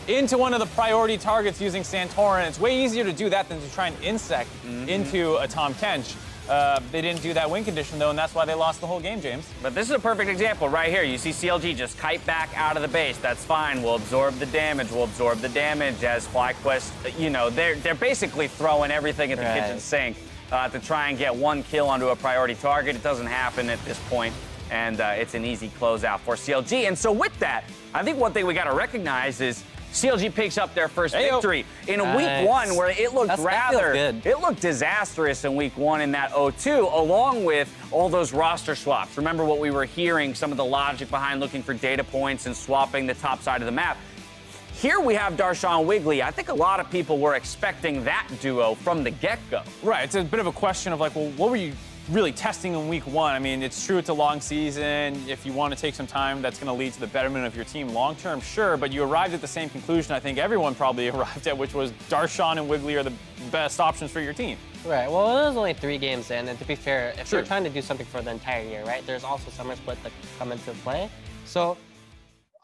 into one of the priority targets using Santorin. It's way easier to do that than to try and insect into a Tahm Kench. They didn't do that win condition, though, and that's why they lost the whole game, James. But this is a perfect example right here. You see CLG just kite back out of the base. That's fine. We'll absorb the damage. We'll absorb the damage as FlyQuest, they're basically throwing everything at the kitchen sink to try and get one kill onto a priority target. It doesn't happen at this point, and it's an easy closeout for CLG. And so with that, I think one thing we got to recognize is CLG picks up their first victory in week 1, where it looked disastrous in week 1 in that 0-2, along with all those roster swaps. Remember what we were hearing, some of the logic behind looking for data points and swapping the top side of the map. Here we have Darshan Wiggly. I think a lot of people were expecting that duo from the get-go. Right, it's a bit of a question of like, well, what were you really testing in week 1. I mean, it's true it's a long season. If you want to take some time, that's going to lead to the betterment of your team long term, sure. But you arrived at the same conclusion I think everyone probably arrived at, which was Darshan and Wiggly are the best options for your team. Right. Well, it was only 3 games in, and to be fair, if Sure. you're trying to do something for the entire year, right, there's also summer split that come into play. So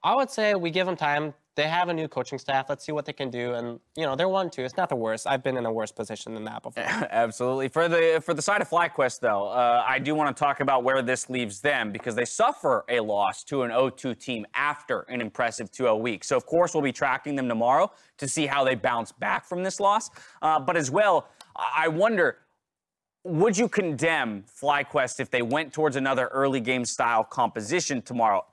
I would say we give them time. They have a new coaching staff. Let's see what they can do. And, you know, they're 1-2. It's not the worst. I've been in a worse position than that before. Absolutely. For the side of FlyQuest, though, I do want to talk about where this leaves them because they suffer a loss to an 0-2 team after an impressive 2-0 week. So, of course, we'll be tracking them tomorrow to see how they bounce back from this loss. But as well, I wonder, would you condemn FlyQuest if they went towards another early game style composition tomorrow?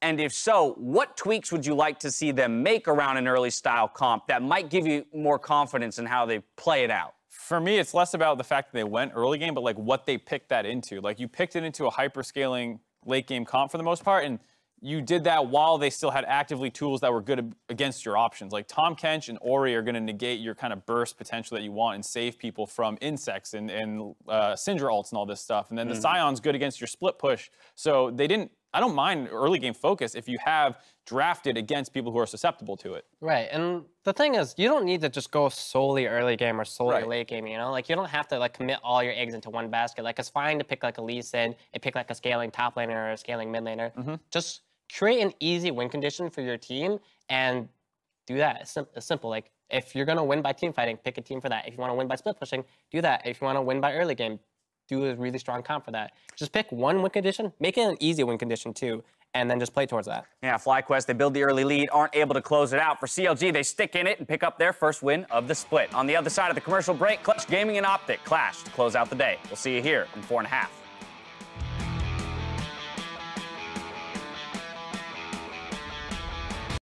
And if so, what tweaks would you like to see them make around an early style comp that might give you more confidence in how they play it out? For me, it's less about the fact that they went early game, but like what they picked that into. Like you picked it into a hyper-scaling late game comp for the most part, and you did that while they still had actively tools that were good against your options. Like Tom Kench and Ori are going to negate your kind of burst potential that you want and save people from insects and Syndra ults and all this stuff. And then the Scion's good against your split push. So they didn't, I don't mind early game focus if you have drafted against people who are susceptible to it. Right, and the thing is, you don't need to just go solely early game or solely Right. late game, you know? Like, you don't have to, like, commit all your eggs into one basket. Like, it's fine to pick, like, a Lee Sin and pick, like, a scaling top laner or a scaling mid laner. Just create an easy win condition for your team and do that. It's simple. Like, if you're going to win by team fighting, pick a team for that. If you want to win by split pushing, do that. If you want to win by early game, do a really strong comp for that. Just pick one win condition, make it an easy win condition too, and then just play towards that. Yeah, FlyQuest, they build the early lead, aren't able to close it out. For CLG, they stick in it and pick up their first win of the split. On the other side of the commercial break, Clutch Gaming and Optic clash to close out the day. We'll see you here in 4.5.